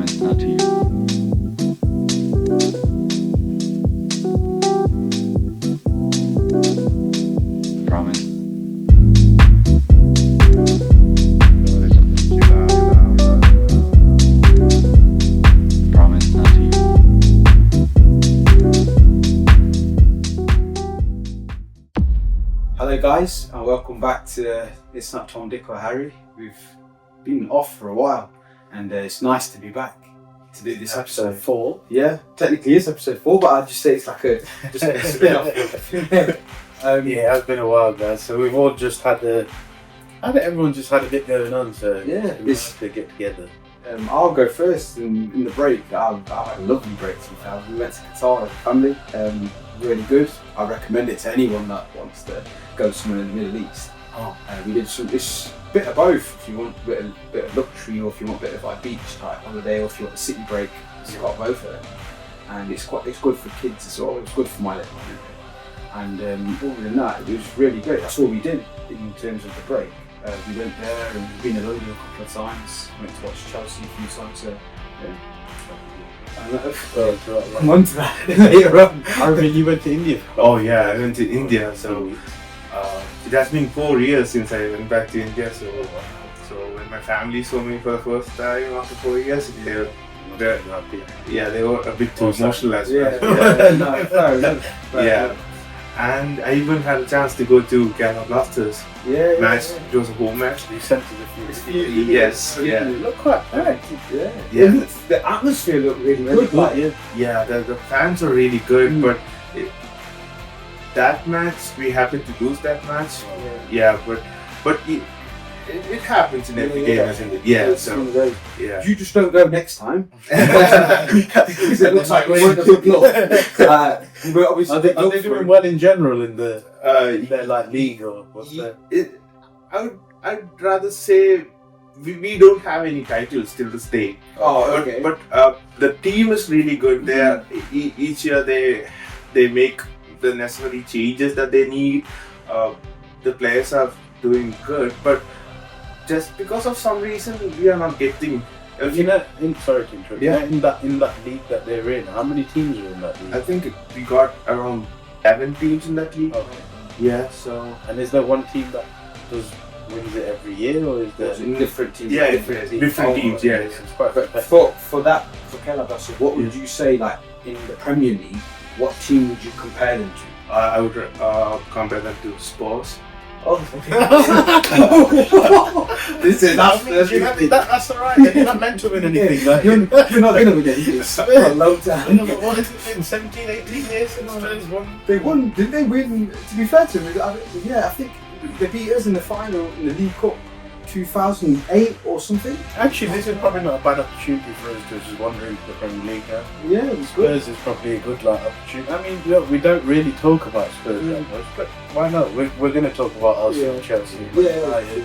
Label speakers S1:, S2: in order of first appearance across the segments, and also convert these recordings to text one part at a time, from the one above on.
S1: Promise not to you. Promise. Promise not to you.
S2: Hello guys, and welcome back to It's Not Tom, Dick or Harry. We've been off for a while, and it's nice to be back to do this episode
S3: 4.
S2: Yeah, technically it's episode 4, but I'd just say it's like a spin-off.
S3: Yeah, it's been a while, guys. So we've all just had everyone just had a bit going on, so
S2: Yeah,
S3: it's nice to get together.
S2: I'll go first in the break. I had a lovely break to be fair. We went to Qatar as a family, really good. I recommend it to anyone that wants to go somewhere in the Middle East. We did it's a bit of both. If you want a bit of luxury, or if you want a bit of like beach type holiday, or if you want a city break, it's got both of them. And it's good for kids as well. It's good for my little one. And other than that, it was really great. That's all we did in terms of the break. We went there and we've been to London a couple of times. Went to watch Chelsea a few times. So yeah. Come on to that later on.
S3: I remember you went to India.
S4: Oh yeah, I went to India. So it has been 4 years since I went back to India. So when my family saw me for the first time after 4 years, they were a bit too emotional as well.
S2: No, fair enough.
S4: Yeah. And I even had a chance to go to Kerala Blasters match. It was a home match.
S3: You sent us a few.
S4: Yes. Yeah.
S2: You look quite packed.
S4: Yeah.
S2: The atmosphere looked really good.
S4: Yeah. The fans are really good, but that match we happened to lose that match. Yeah, but it happens in every game, isn't it? Yeah. So yeah.
S2: You just don't go next time. Because it looks like we weren't a good look. But obviously,
S3: Are they doing well in general in their like league or what's that?
S4: I'd rather say we don't have any titles till this day.
S2: Oh, okay.
S4: But the team is really good. They are, each year they make the necessary changes that they need. The players are doing good, but just because of some reason we are not getting.
S3: Sorry to interrupt.
S4: Yeah.
S3: In that league that they're in, how many teams are in that league?
S4: I think we got around 7 teams in that league.
S3: Okay.
S4: Yeah. So.
S3: And is there one team that wins it every year, or is there
S2: different teams?
S4: Yeah, different teams. Yeah.
S3: It's quite
S2: But for Kerala Blasters, what would you say, like in the Premier League, what team would you compare them to?
S4: I would compare them to Spurs.
S2: This is
S3: that's alright. They're not meant to win anything. Like,
S2: you're not going to win anything for a long time.
S3: What has it been? 17, 18 years since Spurs won?
S2: They won, didn't they win? To be fair to them, I think they beat us in the final in the League Cup 2008 or something.
S3: Actually, this is probably not a bad opportunity for us to just wander into the Premier League now.
S2: Yeah, it was good.
S3: Spurs is probably a good opportunity. I mean, look, we don't really talk about Spurs that much, but why not? We're going to talk about Arsenal, Chelsea, United.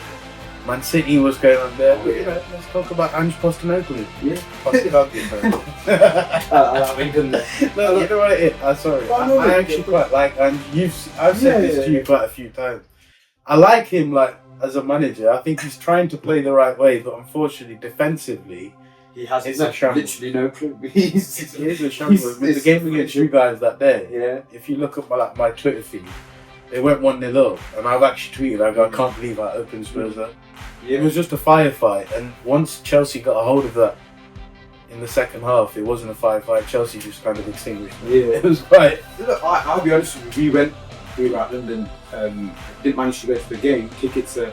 S3: Man City was going on there, but let's talk about Ange Postecoglou.
S2: Yeah.
S3: No, you know what it is? Sorry, I actually quite like Ange. I've said this to you quite a few times. I like him as a manager. I think he's trying to play the right way, but unfortunately, defensively,
S2: he has
S3: literally
S2: no clue.
S3: He is a shambles. With the game against you guys that day, if you look at my Twitter feed, they went 1-0 up, and I've actually tweeted, I can't believe I opened Spurs up. It was just a firefight, and once Chelsea got a hold of that in the second half, it wasn't a firefight. Chelsea just kind of extinguished it.
S2: Yeah.
S3: It was quite.
S2: Look, I'll be honest with you. We were at London. Didn't manage to go to the game. Tickets are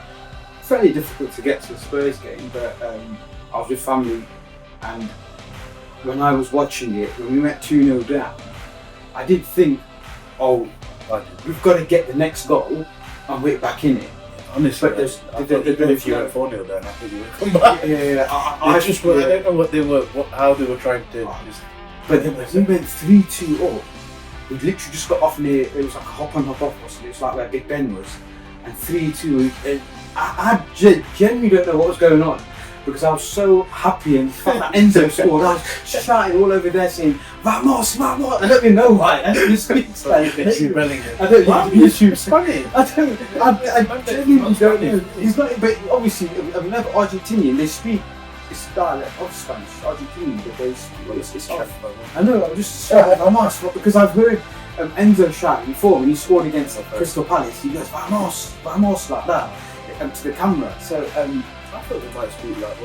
S2: fairly difficult to get to a Spurs game, but I was with family, and when I was watching it, when we went 2-0 down, I did think, we've got to get the next goal and we're back in it.
S3: Honestly,
S2: but
S3: if you went 4-0 down, I think you would come back. I don't know what they were, how they were trying to.
S2: But then we went 3-2 up. We literally just got off near. It was like a hop on, hop off. It was like where Big Ben was, and 3-2. I genuinely don't know what was going on, because I was so happy, and the fact that Enzo scored, I was shouting all over there saying "Vamos, vamos!" I don't even know why. I don't even speak Spanish.
S3: I
S2: don't.
S3: Why would you speak Spanish?
S2: I genuinely don't know. He's not. But obviously, another Argentinian. They speak it's a dialect of Spanish, Argentinian, but it's
S3: Czech,
S2: off.
S3: by the way.
S2: I know, I'm just vamos, because I've heard Enzo shout before when he scored against Crystal Palace. He goes vamos, vamos like that to the camera. So
S3: I thought they might speak like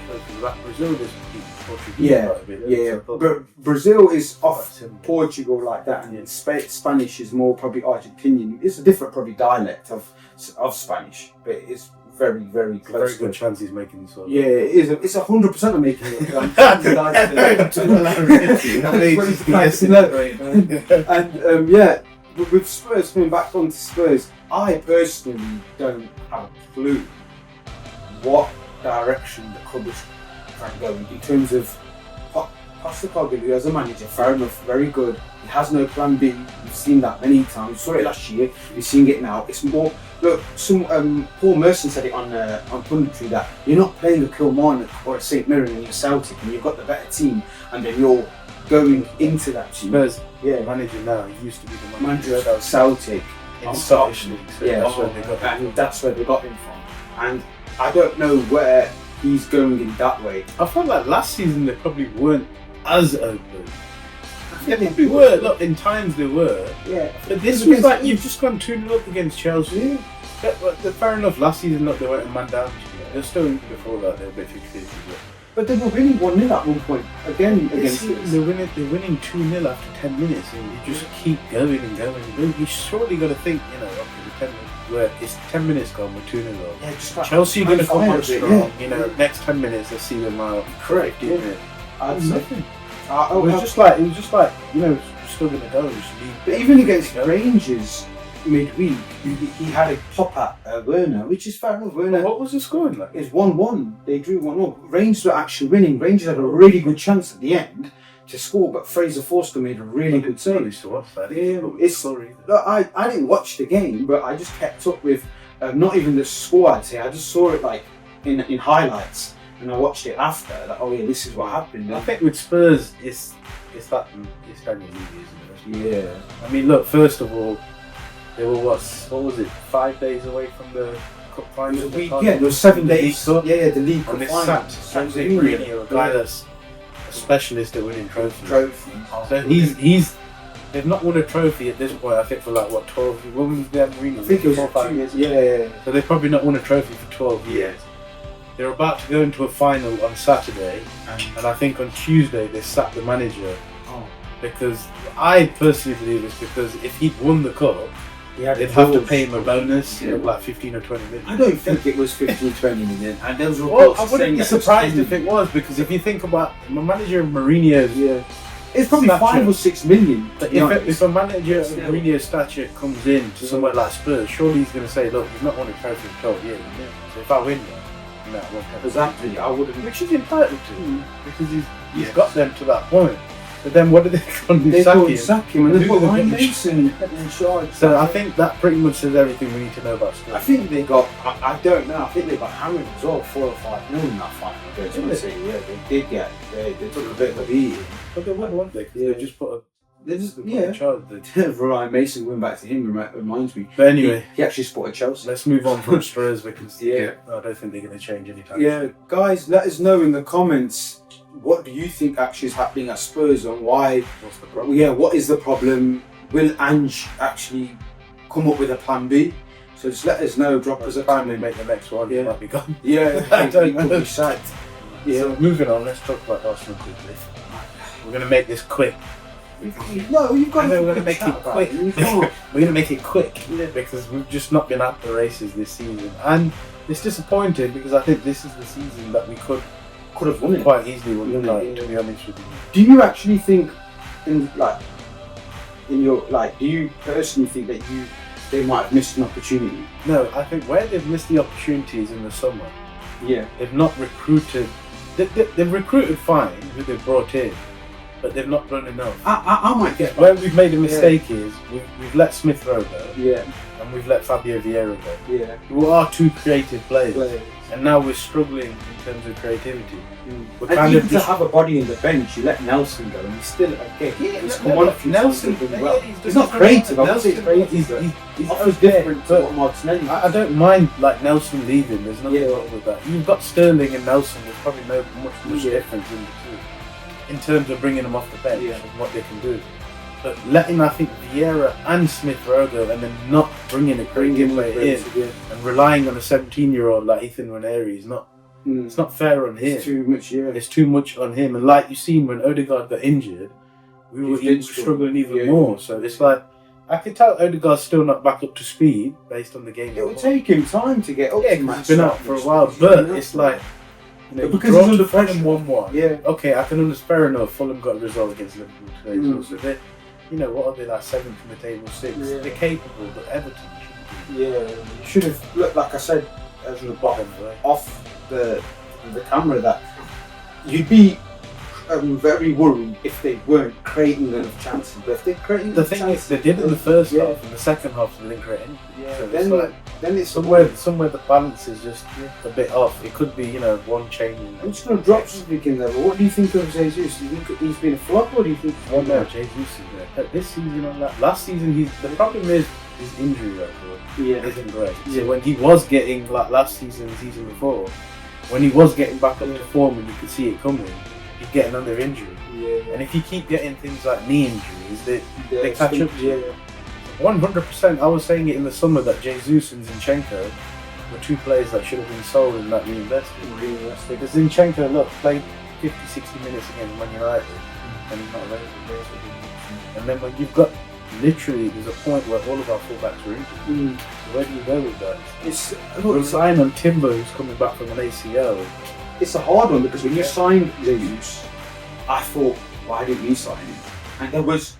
S3: because Brazil doesn't speak Portuguese.
S2: But Brazil is off
S3: Simple.
S2: Portugal like that, and Spanish is more probably Argentinian. It's a different probably dialect of Spanish, but it's very, very close.
S3: Very good chance he's making this one.
S2: Yeah, it is. It's 100% of making it. And yeah, with Spurs, coming back onto Spurs, I personally don't have a clue what direction the club is trying to go in terms of Postecoglou as a manager. Fair enough, very good. He has no plan B. We've seen that many times. We saw it last year. We're seeing it now. It's more. Look, Paul Merson said it on punditry that you're not playing a Kilmarnock or a St Mirren and you're Celtic and you've got the better team, and then you're going into that team.
S3: Spurs,
S2: yeah,
S3: manager now. He used to be the
S2: manager of Celtic
S3: in Scottish League. So
S2: yeah, that's where they got him from. And I don't know where he's going in that way.
S3: I felt like last season they probably weren't as open. Yeah, they probably were. Look, in times they were.
S2: Yeah.
S3: But this was like you've just gone 2-0 up against Chelsea. Yeah. Fair enough. Last season, look, they weren't a man down. They're still before that. They're a bit fixated.
S2: But they were winning 1-0 at one point. Again against us.
S3: They're winning 2-0 after 10 minutes, and you just keep going and going and going. You surely got to think, okay, the 10 minutes. Where it's 10 minutes gone, we're 2-0 up.
S2: Yeah, just like
S3: Chelsea are going to come on strong.
S2: Yeah.
S3: Next 10 minutes, let's see them out.
S2: Correct.
S3: 15 minutes.
S2: Nothing.
S3: It was just like, still going to go.
S2: But even against Rangers midweek, he had a pop at Werner, which is fair enough. Werner.
S3: What was the score like?
S2: It's 1-1. They drew 1-1. Rangers were actually winning. Rangers had a really good chance at the end to score, but Fraser Forster made a really good save. I didn't watch the game, but I just kept up with not even the score. I'd say I just saw it like in highlights, and I watched it after. Like, oh yeah, this is what happened.
S3: I think with Spurs, it's Daniel Levy, isn't it?
S2: Yeah.
S3: I mean, look. First of all, they were what was it? 5 days away from the cup final.
S2: There was 7 days. Yeah, the league cup
S3: and they
S2: final.
S3: sacked Mourinho, a guy that's a specialist at winning trophies. So they've not won a trophy at this point. I think for like 12. When was their Mourinho?
S2: I think it was
S3: 4 or 5 years.
S2: Yeah.
S3: So they've probably not won a trophy for 12 years. They're about to go into a final on Saturday, and I think on Tuesday they sacked the manager. Because I personally believe it's because if he'd won the cup, they'd have to pay him a bonus, like 15 or 20 million.
S2: I don't think it was 15, 20 million. And there was
S3: I wouldn't be surprised if it was, because if you think about my manager Mourinho's,
S2: it's probably 5 or 6 million.
S3: But if a manager of Mourinho's stature comes in to somewhere like Spurs, surely he's going to say, look, he's not won a trophy in 12 years. So if I win that, I won't have
S2: exactly. I wouldn't.
S3: Which he's entitled to, because he's got them to that point. But then what did they call him?
S2: They sack him and they put Ryan Mason in charge.
S3: So I think that pretty much says everything we need to know about Spurs.
S2: I think they got, I don't know, I think they got hammered as well, 4 or 5 nil in that final. They did get, they took a bit of a beating.
S3: But they won, weren't they? Because they just put in charge.
S2: Ryan Mason went back to him, reminds me.
S3: But anyway,
S2: he actually spotted Chelsea.
S3: Let's move on from Spurs, because I don't think they're going to change anytime.
S2: Yeah, guys, let us know in the comments. What do you think actually is happening at Spurs, and why?
S3: What's the problem?
S2: Yeah, what is the problem? Will Ange actually come up with a plan B? So just let us know. Drop us a
S3: comment. They make the next one. It might be gone.
S2: Yeah,
S3: I don't know.
S2: Could be sad. Yeah.
S3: So moving on. Let's talk about Arsenal quickly. We're going to make this quick.
S2: No, you've got to.
S3: We're going to make it quick. We're going to make it quick because we've just not been at the races this season, and it's disappointing because I think this is the season that we could have won it quite easily. To be honest with you,
S2: do you actually think, do you personally think that they might have missed an opportunity?
S3: No, I think where they've missed the opportunities in the summer.
S2: Yeah,
S3: they've not recruited. They've recruited fine who they've brought in, but they've not done enough.
S2: I might get
S3: where we've made a mistake is we've let Smith Rowe go.
S2: Yeah.
S3: And we've let Fabio Vieira go.
S2: Yeah.
S3: Who are two creative players. And now we're struggling in terms of creativity. We're
S2: And
S3: kind
S2: even
S3: of
S2: to
S3: just
S2: have a body in the bench, you let Nelson go, and he's still okay. He's come on a few
S3: Nelson.
S2: times, doing well. He's not creative. I won't say he's creative.
S3: He's
S2: offers
S3: okay,
S2: different to
S3: but
S2: what Martinelli.
S3: I don't mind like Nelson leaving. There's nothing
S2: Yeah.
S3: wrong with that. You've got Sterling and Nelson. There's probably no much difference in the two in terms of bringing them off the bench and what they can do. But letting, I think, Vieira and Smith Rowe go, and then not bringing a Korean player in and relying on a 17-year-old like Ethan Ranieri is not. It's not fair on him.
S2: It's too much. Yeah.
S3: It's too much on him. And like you seen when Odegaard got injured, we were struggling even more. So it's like I could tell Odegaard's still not back up to speed based on the game.
S2: It will take him time to get up.
S3: Yeah, because he's been out for a while. But it's like, you know,
S2: because he's under
S3: Fulham
S2: pressure.
S3: 1-1.
S2: Yeah.
S3: Okay, I can understand. Fair enough. Fulham got a result against Liverpool today. So they, you know, what are they, like 7th in the table, 6th?
S2: Yeah.
S3: They're capable, but Everton should be.
S2: Yeah, you should have looked, like I said, as the bottom off the camera, that you'd be very worried if they weren't creating enough chances. But if they're creating
S3: The thing is, they did in the first half, and the second half they didn't create anything.
S2: Yeah,
S3: So
S2: then it's
S3: somewhere the balance is just a bit off. It could be, you know, one change.
S2: I'm just going to drop something in there. But what do you think of Jesus? Do you think he's been a flop, or do you think?
S3: Well, no, Jesus is there. This season on that. Last season, the problem is his injury record isn't great. So when he was getting, like last season, the season before, when he was getting back up to form and you could see it coming, he'd get another injury.
S2: Yeah.
S3: And if you keep getting things like knee injuries, they catch up to you.
S2: Yeah.
S3: 100%. I was saying it in the summer that Jesus and Zinchenko were two players that should have been sold and not reinvested. Because Zinchenko, look, played 50-60 minutes against Man United and he's not available. And then when you've got, literally, there's a point where all of our fullbacks are injured. So where do you go with that? Relying on Timber, who's coming back from an ACL.
S2: It's a hard one, because when you signed Jesus, I thought, why didn't we sign him? And there was...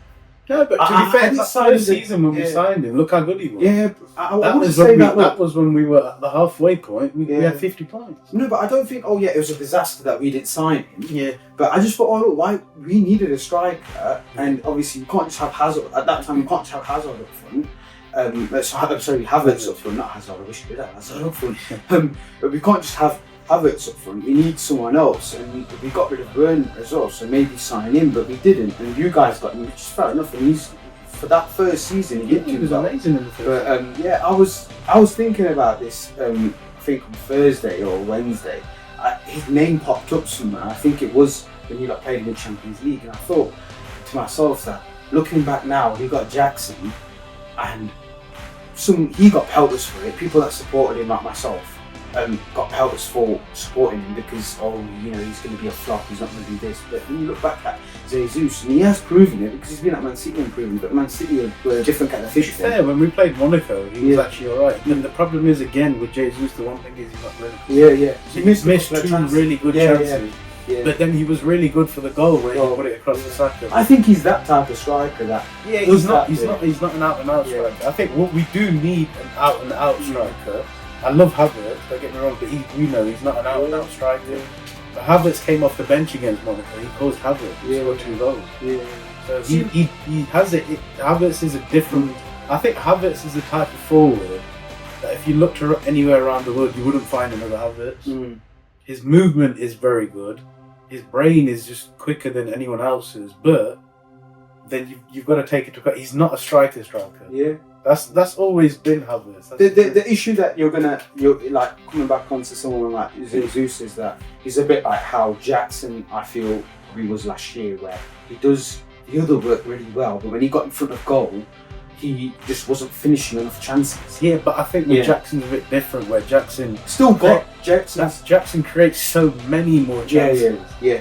S3: No, but to be fair, that first season when we signed him, look how good he was.
S2: Yeah, I wouldn't say that.
S3: That was when we were at the halfway point. We had 50 points.
S2: No, but I don't think. Oh yeah, it was a disaster that we didn't sign him.
S3: Yeah.
S2: But I just thought, oh look, why we needed a striker, and obviously you can't just have Hazard at that time. You can't just have Hazard up front. I'm sorry, Havertz up front, not Hazard. I wish we did have Hazard up front. But we can't just have Havertz up front. We need someone else, and we got rid of Burn as well. So maybe sign him, but we didn't. And you guys got him, which is fair enough. And he's, for that first season,
S3: he was amazing in the first.
S2: But yeah, I was thinking about this. I think on Thursday or Wednesday, his name popped up somewhere. I think it was when he got played in the Champions League, and I thought to myself that looking back now, he got Jackson, and he got pelters for it. People that supported him, like myself, got pelters for supporting him because, you know, he's going to be a flop, he's not going to do this. But when you look back at Jesus, and he has proven it because he's been at Man City and proven it, but Man City were a different kind of fish.
S3: Fair, when we played Monaco, he was actually alright. And the problem is, again, with Jesus, the one thing is he's not really good.
S2: He
S3: missed two really good chances.
S2: Yeah.
S3: But then he was really good for the goal where he put it across the Saka.
S2: I think he's that type of striker that.
S3: Yeah, he's not an out and out striker. I think what we do need an out and out striker. I love Havertz, don't get me wrong, but we know he's not an out and out striker. But Havertz came off the bench against Monaco. He caused havoc. He scored 2 goals. Yeah. So he has it. Havertz is a different. I think Havertz is the type of forward that if you looked anywhere around the world, you wouldn't find another Havertz. His movement is very good. His brain is just quicker than anyone else's, but then you've got to take it to account. He's not a striker.
S2: Yeah.
S3: That's always been Havertz.
S2: The issue that you're like coming back onto someone like Jesus is that he's a bit like how Jackson, I feel, he was last year, where he does the other work really well, but when he got in front of goal, he just wasn't finishing enough chances.
S3: Yeah, but I think with Jackson's a bit different, where Jackson
S2: still got
S3: Jackson creates so many more chances. Yeah.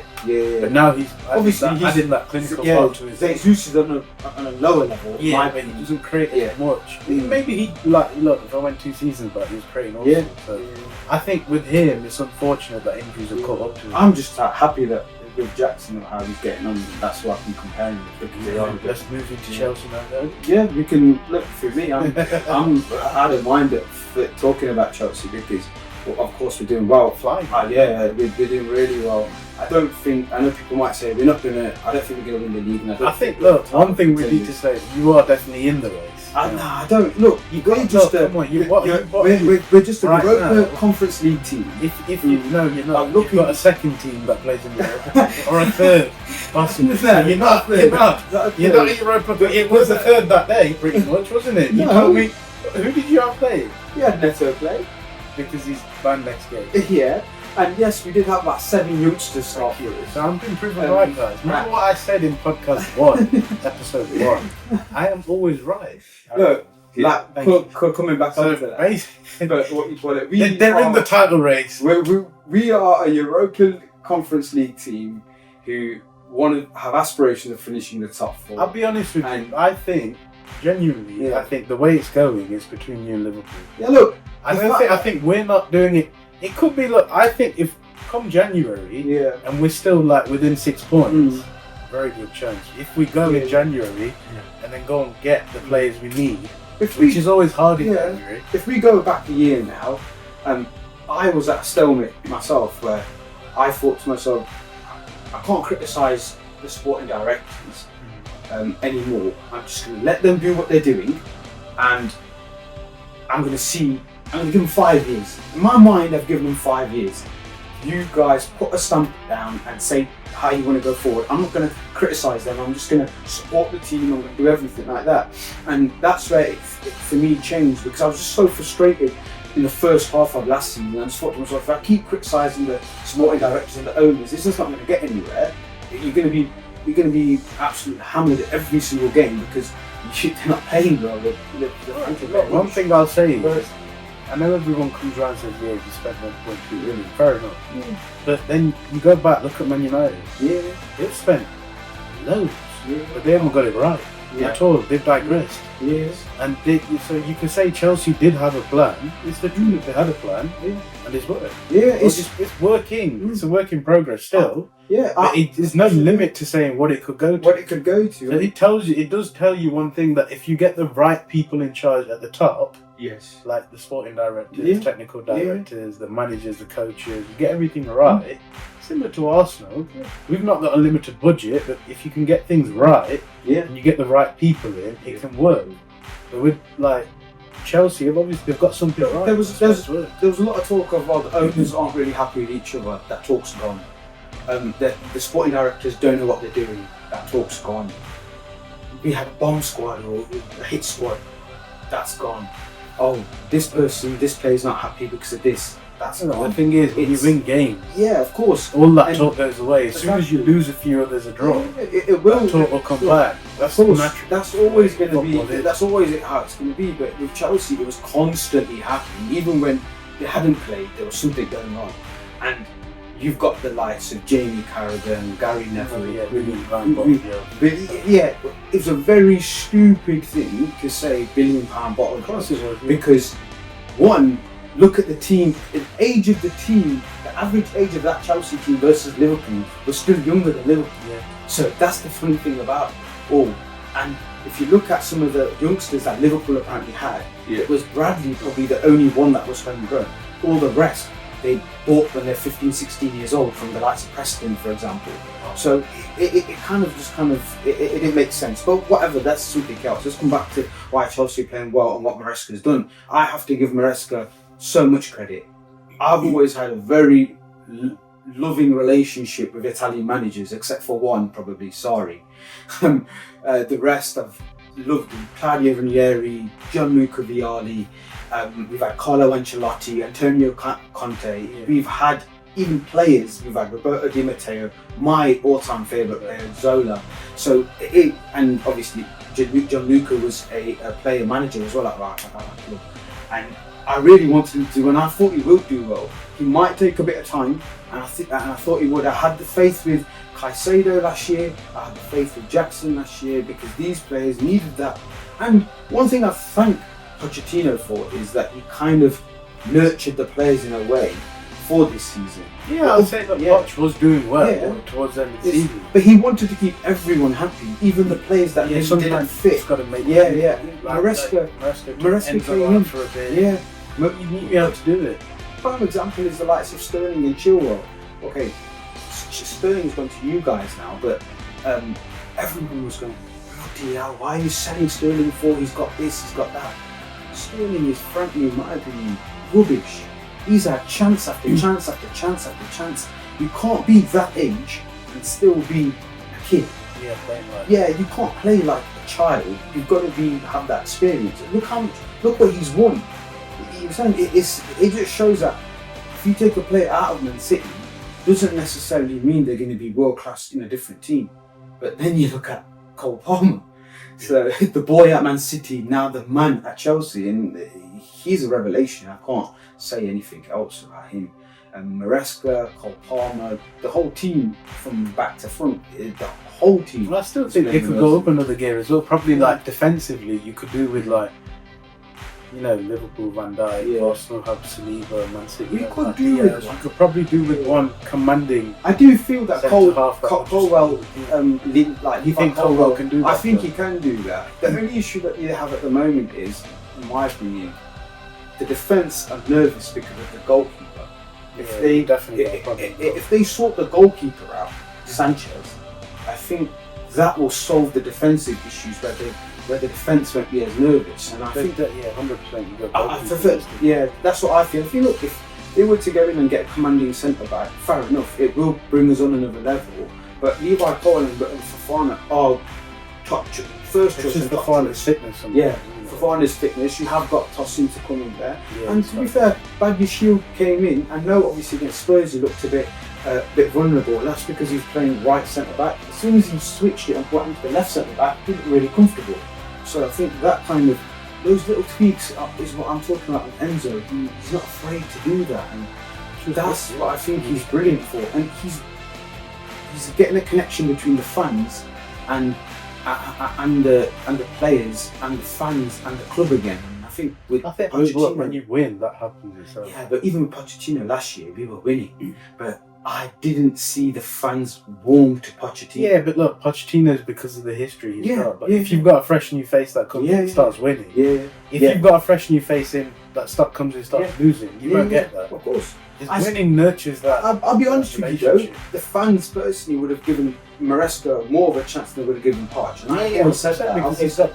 S2: But
S3: now he's obviously adding that clinical part to his.
S2: Jesus is on a lower level.
S3: Yeah, but he doesn't create as much. Maybe look. If I went 2 seasons back, he was creating all sorts. So I think with him, it's unfortunate that injuries have caught up to him.
S2: I'm just happy that with Jackson and how he's getting on, that's why I can compare him with, because they are.
S3: Let's move into Chelsea now, though.
S2: Yeah, we can look through me. I don't mind it for talking about Chelsea because, well, of course, we're doing well.
S3: Flying.
S2: We're doing really well. I know people might say I don't think we're going to win the league. And I think,
S3: look, one thing we need to say, you are definitely in the race.
S2: I don't. Look, we're just we're just a
S3: right
S2: Europa
S3: now,
S2: Conference League team.
S3: If you no, you're not.
S2: You've
S3: You've got a second team that plays in Europa, or a third. Possibly. So you're not. You're not in Europa. But it was the third that day, pretty much, wasn't it? You told me. Who did you have play?
S2: We had Neto play
S3: because he's banned next game.
S2: Yeah. And yes, we did have about 7 youngsters start here.
S3: So I'm being proven right, guys. Remember what I said in podcast 1, episode 1? I am always right.
S2: Look, coming back onto that. But what you call it?
S3: They're in the title race.
S2: We are a European Conference League team who want to have aspirations of finishing the top 4.
S3: I'll be honest with you. I think, genuinely, I think the way it's going is between you and Liverpool.
S2: Yeah, look.
S3: I think we're not doing it. It could be, look, I think if come January and we're still like within 6 points, very good chance. If we go in January and then go and get the players we need, which is always hard in January.
S2: If we go back a year now, I was at a stalemate myself where I thought to myself, I can't criticise the sporting directors anymore. I'm just going to let them do what they're doing, and I'm going to give them 5 years. In my mind, I've given them 5 years. You guys put a stamp down and say how you want to go forward. I'm not going to criticise them. I'm just going to support the team. I'm going to do everything like that. And that's where it for me changed, because I was just so frustrated in the first half of last season. I just thought to myself, if I keep criticising the sporting directors and the owners, this is not going to get anywhere. You're going to be absolutely hammered every single game because they're not paying well.
S3: One thing I'll say is, I know everyone comes around and says, yeah, you spent 1.2 million, fair enough. Yeah. But then you go back, look at Man United. Yeah. They've spent loads, but they haven't got it right at all. They've digressed. Yes. And so you can say Chelsea did have a plan. It's the truth, they had a plan, and it's worked. Yeah, it's working. It's a work in progress still. There's no limit to saying what it could go to. So it does tell you one thing, that if you get the right people in charge at the top, like the sporting directors, technical directors, the managers, the coaches, you get everything right. Similar to Arsenal, we've not got a limited budget, but if you can get things right and you get the right people in, it can work. But with like Chelsea, they've got something right. There was
S2: a lot of talk of the owners aren't really happy with each other. That talk's gone. The sporting directors don't know what they're doing. That talk's gone. We had a bomb squad or a hit squad. That's gone. Oh, this player's not happy because of this. That's gone.
S3: The thing is, when you win games,
S2: of course,
S3: all that talk goes away. As soon as you lose a few others a draw,
S2: it will.
S3: That talk will come back.
S2: That's always going to be. That's always how it's going to be. But with Chelsea, it was constantly happening. Even when they hadn't played, there was something going on. And you've got the likes of Jamie Carragher, Gary Neville. It was a very stupid thing to say £1 billion bottle. Of course it was. Because one, look at the team, the age of the team, the average age of that Chelsea team versus Liverpool was still younger than Liverpool. So that's the funny thing about it. And if you look at some of the youngsters that Liverpool apparently had, it was Bradley probably the only one that was homegrown. All the rest, they bought when they're 15, 16 years old from the likes of Preston, for example. So it didn't make sense. But whatever, that's something else. Let's come back to why Chelsea are playing well and what Maresca's done. I have to give Maresca so much credit. I've always had a very loving relationship with Italian managers, except for one, probably, sorry. The rest I've loved them. Claudio Ranieri, Gianluca Vialli, we've had Carlo Ancelotti, Antonio Conte, we've had even players, we've had Roberto Di Matteo, my all-time favourite player, Zola. So and obviously Gianluca was a player manager as well at that club. And I really wanted him to, and I thought he will do well. He might take a bit of time, and I thought he would. I had the faith with Caicedo last year, I had the faith with Jackson last year, because these players needed that. And one thing I thank Pochettino for is that he kind of nurtured the players in a way for this season.
S3: I'd say that Poch was doing well towards the end of the season.
S2: But he wanted to keep everyone happy, even the players that didn't fit.
S3: Got to make
S2: Maresca came in
S3: for a bit. You need to be able to do it.
S2: Prime example is the likes of Sterling and Chilwell. Okay, Sterling's gone to you guys now, but everyone was going, bloody hell, why are you selling Sterling for? He's got this, he's got that. Sterling is, frankly, in my opinion, rubbish. He's had chance after chance after chance after chance. You can't be that age and still be a kid.
S3: Yeah, playing like.
S2: Yeah, you can't play like a child. You've got to have that experience. Look what he's won. It just shows that if you take a player out of Man City, doesn't necessarily mean they're going to be world class in a different team. But then you look at Cole Palmer. So the boy at Man City, now the man at Chelsea, and he's a revelation. I can't say anything else about him. Maresca, Cole Palmer, the whole team from back to front, the whole team.
S3: Well, I still think they could go up another gear as well. Probably like defensively, you could do with like, you know, Liverpool, Van Dijk, Arsenal have Saliba, Man City.
S2: You could do with
S3: you could probably do with one commanding.
S2: I do feel that Colwell,
S3: you think Colwell can do that?
S2: I think he can do that. The only issue that you have at the moment is, in my opinion, the defence are nervous because of the goalkeeper. If they sort the goalkeeper out, Sanchez, I think that will solve the defensive issues where the defence won't be as nervous. And I think that
S3: 100%.
S2: That's what I feel. If they were to go in and get a commanding centre back, fair enough, it will bring us on another level. But Levi Cole and Fofana are first choice.
S3: It's just Fofana's fitness.
S2: Fofana's fitness. You have got Tosin to come in there. And to be fair, Badiashile came in. I know obviously against Spurs he looked a bit vulnerable. That's because he's playing right centre back. As soon as he switched it and put him to the left centre back, he looked really comfortable. So I think that kind of, those little tweaks is what I'm talking about with Enzo. He's not afraid to do that, and that's what I think he's brilliant for. And he's getting a connection between the fans and the players and the fans and the club again. I think
S3: Pochettino, when you win, that happens. So.
S2: Yeah, but even with Pochettino last year, we were winning, but I didn't see the fans warm to Pochettino.
S3: Yeah, but look, Pochettino's because of the history he's got. But if you've got a fresh new face that comes in, starts winning. If you've got a fresh new face in that comes in, starts losing, you won't get that.
S2: Of course.
S3: Winning nurtures that.
S2: I'll be honest with you though, the fans personally would have given Maresca more of a chance than they would have given Poch. And I always said that because he's got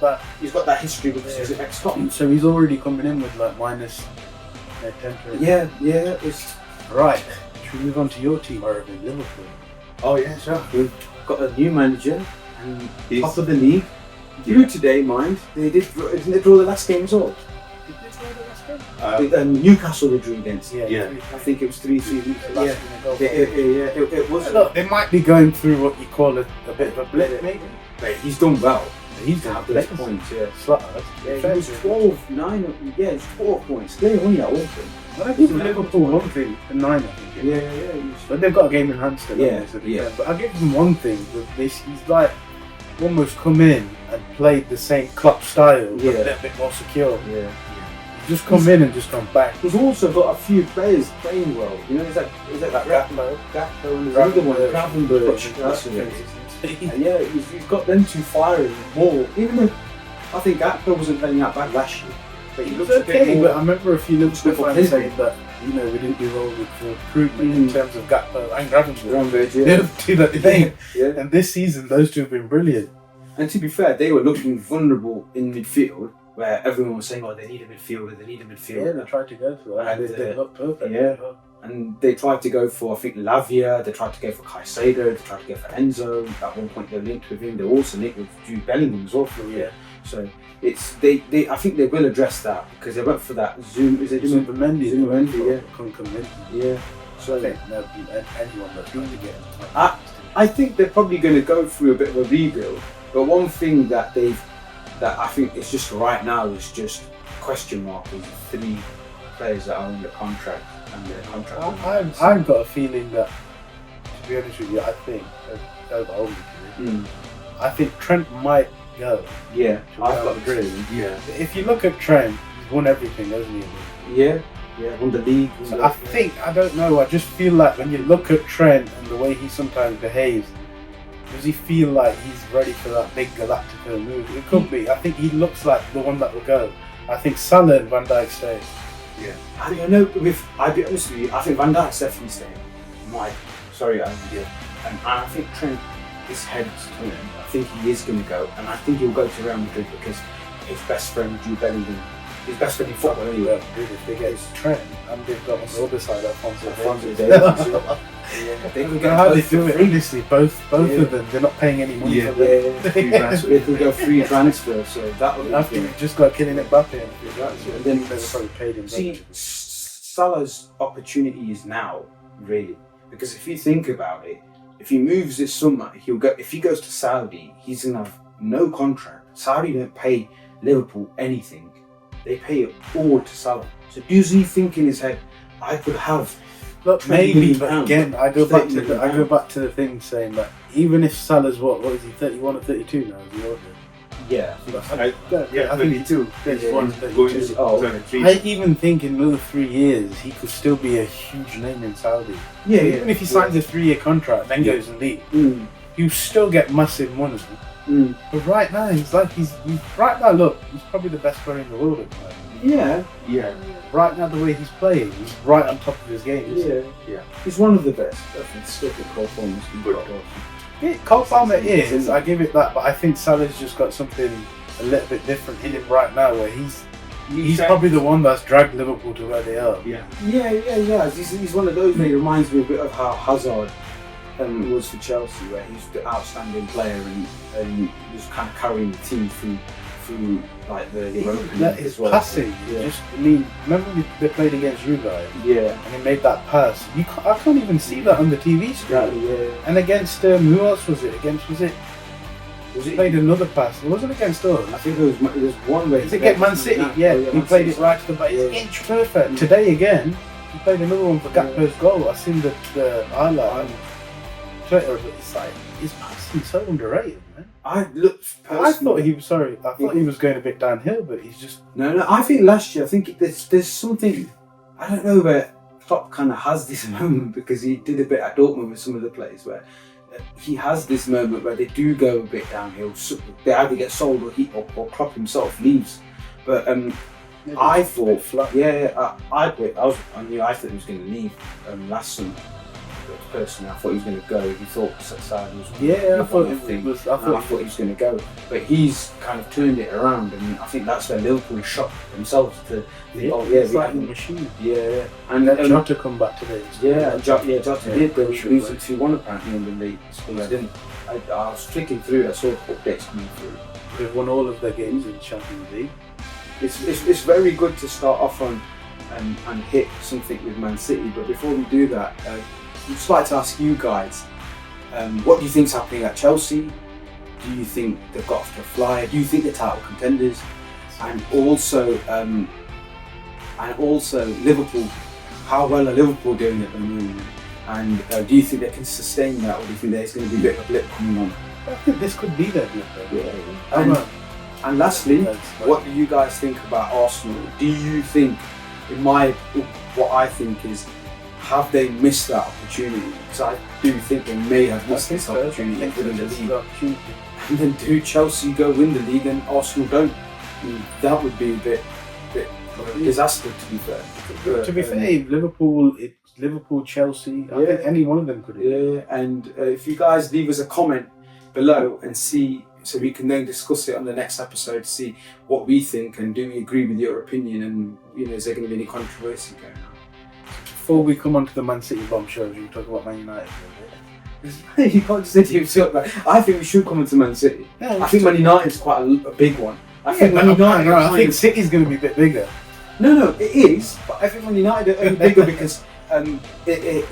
S2: that history with his ex-Tottenham.
S3: So he's already coming in with like minus 10.
S2: It's
S3: right. Should we move on to your team, Liverpool?
S2: Oh yeah, sure. We've got a new manager and top of the league. Drew today, mind. Didn't they draw the last game as well?
S3: Did they draw the last game?
S2: Newcastle they drew against.
S3: Yeah.
S2: I think it was 3-3. It was.
S3: Look, they might be going through what you call a bit of a blip, maybe.
S2: But he's done well.
S3: He's
S2: to have
S3: done
S2: those
S3: well.
S2: points. Yeah.
S3: He
S2: was 12-9. Yeah, it's 12 points. They only at Auckland.
S3: Well, I think Liverpool one thing for 9, I think.
S2: Yeah.
S3: But they've got a game in hand still.
S2: Yeah.
S3: But I'll give him one thing with this. He's like almost come in and played the same Klopp style, but a little bit more secure.
S2: Yeah.
S3: He's just come in and just gone back.
S2: He's also got a few players playing well. You know, is that Gakpo and there's another one, Gravenberch. That's it. He's got them two firing more. Even though I think Gakpo wasn't playing that bad last year. But he looks
S3: okay, but I remember a few Liverpool fans saying that, you know, we didn't do well with recruitment in terms of Gakpo and Gravenberch. They didn't do that thing. And this season, those two have been brilliant.
S2: And to be fair, they were looking vulnerable in midfield, where everyone was saying, "Oh, they need a midfielder. They need a midfielder."
S3: Yeah, they tried to go for that. And they looked perfect.
S2: Yeah. And they tried to go for, I think, Lavia. They tried to go for Caicedo. They tried to go for Enzo. At one point, they were linked with him. They were also linked with Jude Bellingham as well for a year. So it's they. I think they will address that because they went for that
S3: Zubimendi.
S2: Couldn't come in. Yeah. So
S3: I think anyone that's trying to get.
S2: I think they're probably going to go through a bit of a rebuild. But one thing that I think is just right now is just question mark is 3 players that are under contract and their contract.
S3: I've got a feeling that, to be honest with you, I think I think Trent might go.
S2: Yeah,
S3: I've got a
S2: feeling. Yeah.
S3: If you look at Trent, he's won everything, hasn't he?
S2: Yeah, won the league.
S3: So I don't know. I just feel like when you look at Trent and the way he sometimes behaves, does he feel like he's ready for that big Galactico move? It could be. I think he looks like the one that will go. I think Salah and Van Dijk stay.
S2: Yeah. I don't know. I'll be honest with you. I think Van Dijk's definitely staying. And I think Trent his head's turning. I think he is going to go, and I think he'll go to Real Madrid because his best friend Jude Bellingham, his best friend in football anyway.
S3: If they get Trent, and they've got on the other side Alphonso
S2: Davies. They can
S3: how they do it. Honestly, both of them, they're not paying any money for them.
S2: They can go free transfer, so that would
S3: after you just got Kylian Mbappe and free transfer,
S2: and then
S3: they've probably paid him.
S2: See, Salah's opportunity is now, really, because if you think about it, if he moves this summer, he'll go. If he goes to Saudi, he's gonna have no contract. Saudi don't pay Liverpool anything; they pay it all to Salah. So does he think in his head, I could have?
S3: Look, maybe, but
S2: pounds,
S3: again, I go back to the thing saying that even if Salah's what is he, 31 or 32 now? Is he older?
S2: Yeah,
S3: I think
S4: 32.
S3: 31,
S4: Going
S3: 32.
S4: to 33.
S3: I even think in another 3 years he could still be a huge name in Saudi.
S2: Yeah,
S3: Even if he signs a 3-year contract, then goes and leaves, you still get massive money. But right now, he's right now. Look, he's probably the best player in the world at the moment.
S2: Yeah.
S3: Right now, the way he's playing, he's right on top of his game.
S2: Yeah. He's one of the best. I think still get Cole Palmer's good.
S3: Cole Palmer is, I give it that, but I think Salah's just got something a little bit different in him right now, where he's probably the one that's dragged Liverpool to where they are.
S2: Yeah. He's one of those. He reminds me a bit of how Hazard was for Chelsea, where he's the outstanding player and was kind of carrying the team through like the European League
S3: his
S2: as well.
S3: passing, remember they played against you guys?
S2: Yeah.
S3: And he made that pass. I can't even see that on the TV screen.
S2: Exactly, yeah.
S3: And against who else was it? He played another pass. It wasn't against us.
S2: I think it was one way.
S3: Did it get Man City? Yeah, he played it right to the back. It's inch perfect. Today again, he played another one for Gakpo's goal. I seen the highlight on Twitter. It's like his passing so underrated, man.
S2: I thought
S3: he was going a bit downhill, but he's just
S2: no. I think last year, there's something. I don't know where Klopp kind of has this moment, because he did a bit at Dortmund with some of the players where he has this moment where they do go a bit downhill. So they either get sold or Klopp himself leaves. But I thought, I thought he was going to leave last summer. Personally, I thought he was going to go. He thought Saudi was
S3: I thought he
S2: was going to go, but he's kind of turned it around, and I think that's where Liverpool shocked themselves to think,
S3: it's like a machine.
S2: Yeah, and
S3: Jota come back today.
S2: Jota did. They were losing 2-1 apparently in the league. I was flicking through. I saw updates coming through.
S3: They've won all of their games in the Champions League.
S2: It's very good to start off on and hit something with Man City, but before we do that, I'd just like to ask you guys, what do you think's happening at Chelsea? Do you think they've got off to a flyer? Do you think they're title contenders? And also Liverpool. How well are Liverpool doing at the moment? And do you think they can sustain that, or do you think there's going to be a bit of a blip coming on?
S3: I think this could be their blip.
S2: And lastly, what do you guys think about Arsenal? Do you think, what I think is, have they missed that opportunity? Because I do think they may have missed this opportunity to win the league. And then do Chelsea go win the league and Arsenal don't? That would be a bit disaster, to be fair.
S3: To be fair, Liverpool, Chelsea, I think any one of them could.
S2: Yeah, and if you guys leave us a comment below and see, so we can then discuss it on the next episode to see what we think, and do we agree with your opinion, and is there going to be any controversy going on?
S3: Before we come on to the Man City bombshells, you talk about Man United.
S2: You can't just say I think we should come on to Man City. I think Man United's quite a big one. I think
S3: City's going to be a bit bigger.
S2: No, it is. But I think Man United are bigger because, in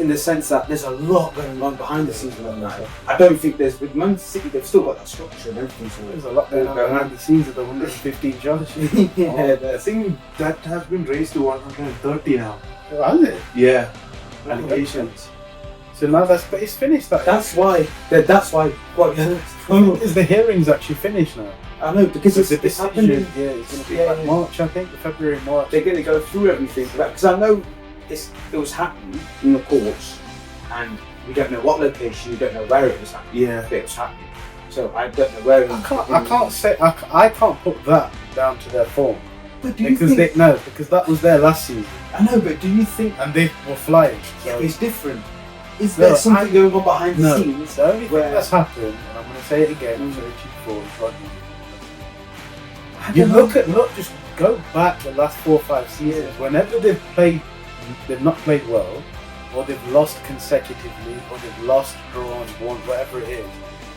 S2: the sense that there's a lot going on behind the scenes with Man United. I don't think with Man City, they've still got that structure and everything. So
S3: there's a lot going on behind the scenes of the 115 judge.
S4: I think that has been raised to 130 now.
S3: Oh, has it?
S4: Yeah. Allegations.
S3: So now it's finished.
S2: That's why. What?
S3: Is the hearings actually finished now?
S2: I know, because it's happening.
S3: Yeah, it's going to be like March, I think, February, March.
S2: They're going to go through everything, because I know it was happening in the courts, and we don't know what location, we don't know where it was happening.
S4: Yeah,
S2: but it was happening. So I don't know where.
S3: I can't put that down to their form.
S2: But do you think?
S3: Because that was their last season.
S2: I know, but do you think?
S3: And they were flying.
S2: Yeah, but it's different. Is there something going on behind the
S3: No,
S2: scenes?
S3: the only thing
S2: where-
S3: that's happened, and I'm going to say it again, I've said it to you before, is Rodri.
S2: I
S3: You
S2: don't know.
S3: just go back the last 4 or 5 seasons. Whenever they've not played well, or they've lost consecutively, or they've lost, drawn, won, whatever it is,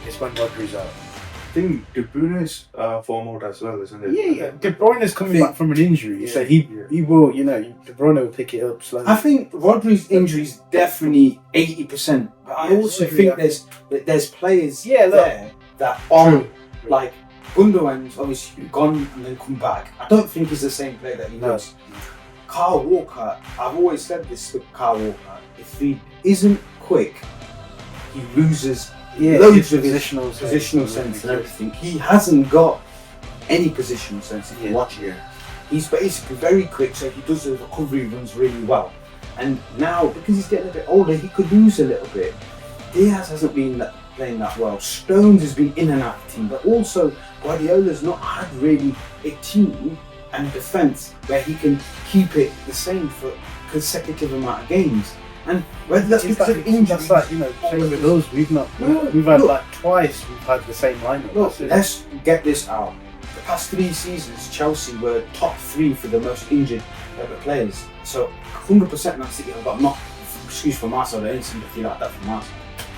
S3: it's when Rodri's out.
S4: I think De Bruyne's form out as well, isn't it?
S3: Yeah. De Bruyne is coming back from an injury, so he will, De Bruyne will pick it up slowly.
S2: I think Rodri's injury is definitely 80%, but I also think there's players there that aren't like Gundogan's obviously gone and then come back. I don't think he's the same player that he was. Kyle Walker, I've always said this with Kyle Walker, if he isn't quick, he loses loads of his positional sense and everything. He hasn't got any positional sense if you watch it. He's basically very quick, so he does the recovery runs really well. And now, because he's getting a bit older, he could lose a little bit. Diaz hasn't been playing that well. Stones has been in and out of the team, but also Guardiola's not had really a team and defence where he can keep it the same for consecutive amount of games. And whether that's because of injuries,
S3: that's like, same with us. We've had like twice we've had the same lineup.
S2: Look, let's get this out. The past 3 seasons, Chelsea were top 3 for the most injured ever players. So 100% Man City have got not excuse for my side, I ain't sympathy like that from my side.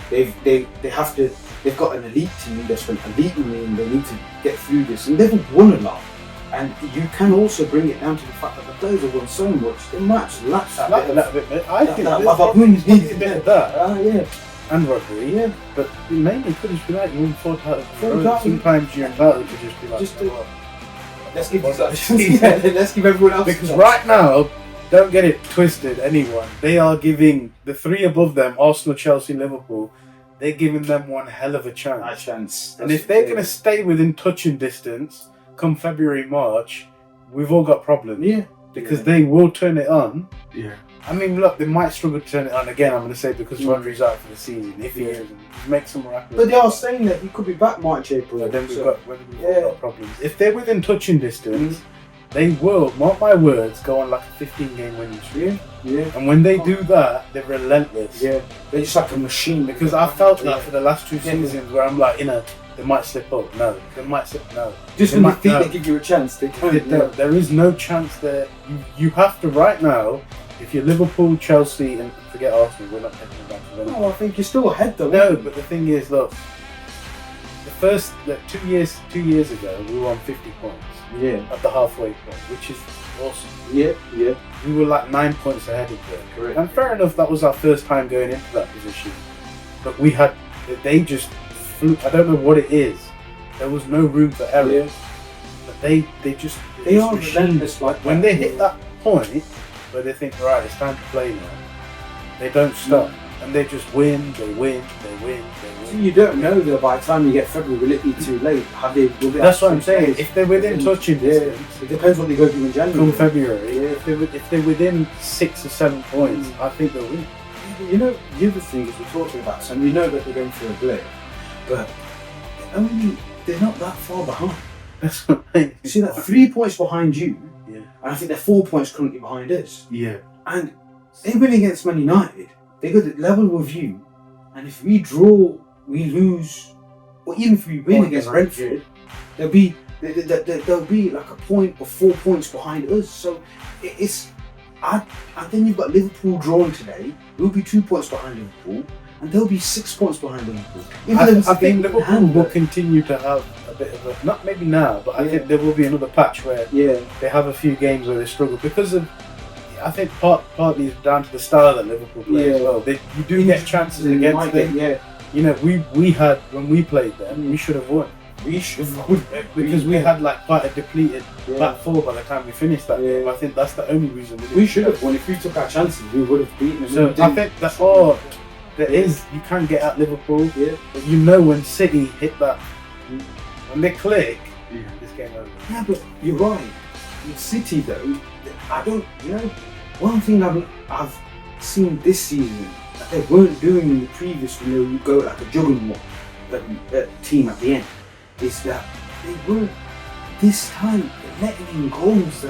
S2: They've got an elite team, they've spent elite money and they need to get through this, and they've won a lot. And you can also bring it down to the fact that the players have won so much, they might lack that bit.
S3: I think
S2: that
S3: Rodri's needs a bit of that.
S2: Yeah.
S3: And Rodri, but mainly could just be like you win 4 titles.
S2: Titles.
S3: Sometimes you're entitled to just be like,
S2: let's give let's give everyone else.
S3: Because right now, don't get it twisted, anyone. They are giving the 3 above them, Arsenal, Chelsea, Liverpool. They're giving them one hell of a chance. And if they're going to stay within touching distance, come February, March, we've all got problems.
S2: Yeah.
S3: Because they will turn it on.
S4: Yeah.
S3: I mean, look, they might struggle to turn it on again, I'm going to say, because Rodri's out for the season. If he is, make some miraculous.
S2: But they are saying that he could be back March, April.
S3: But then we've got problems. If they're within touching distance, they will, mark my words, go on like a 15-game winning streak.
S2: Yeah.
S3: And when they do that, they're relentless.
S2: Yeah. They're just like a machine.
S3: Because I felt that for the last 2 seasons where I'm like, they might slip up. No. They might slip. No.
S2: Just when you think they give you a chance, they don't.
S3: There is no chance there. You have to right now. If you're Liverpool, Chelsea, and forget Arsenal, we're not taking them back to them.
S2: No, I think you're still ahead though.
S3: No, but the thing is, look, the first 2 years ago, we were on 50 points.
S2: Yeah.
S3: At the halfway point, which is awesome.
S2: Yeah.
S3: We were like 9 points ahead of them.
S2: Correct.
S3: And fair enough, that was our first time going into that position. But they just flew. I don't know what it is. There was no room for error. Yeah. But they
S2: are relentless. Like
S3: when they hit that point where they think, right, it's time to play now, they don't stop. And they just win, they win.
S2: So you don't know that by the time you get February, will it be too late?
S3: That's what I'm saying. If they're within touching distance,
S2: it depends what they go do in January.
S3: Come February, if they're within 6 or 7 points, I think they'll win.
S2: The other thing is we're talking about, so we know that they're going through a blip, but they're not that far behind.
S3: That's what I mean.
S2: You see that 3 points behind you,
S3: and
S2: I think they're 4 points currently behind us.
S4: Yeah.
S2: And they win against Man United. They got the level with you, and if we draw, we lose, or even if we win against Brentford, there'll be like a point or 4 points behind us. So and then you've got Liverpool drawn today. We'll be 2 points behind Liverpool, and they'll be 6 points behind Liverpool.
S3: I think Liverpool will continue to have a bit of a, not maybe now, but I think there will be another patch where they have a few games where they struggle because of. I think partly it's down to the style that Liverpool play as well. You do get chances against them. We had, when we played them, we should have won. Because we had like quite a depleted back four by the time we finished that game. I think that's the only reason
S2: we should have won. If we took our chances, we would have beaten them.
S3: So I think that's all there is. You can get at Liverpool, but when City hit that, when they click, it's game over.
S2: Yeah, but you're right. In City though, I don't. One thing I've seen this season that they weren't doing in the previous when they would go like a juggernaut team at the end is that they weren't this time letting in goals.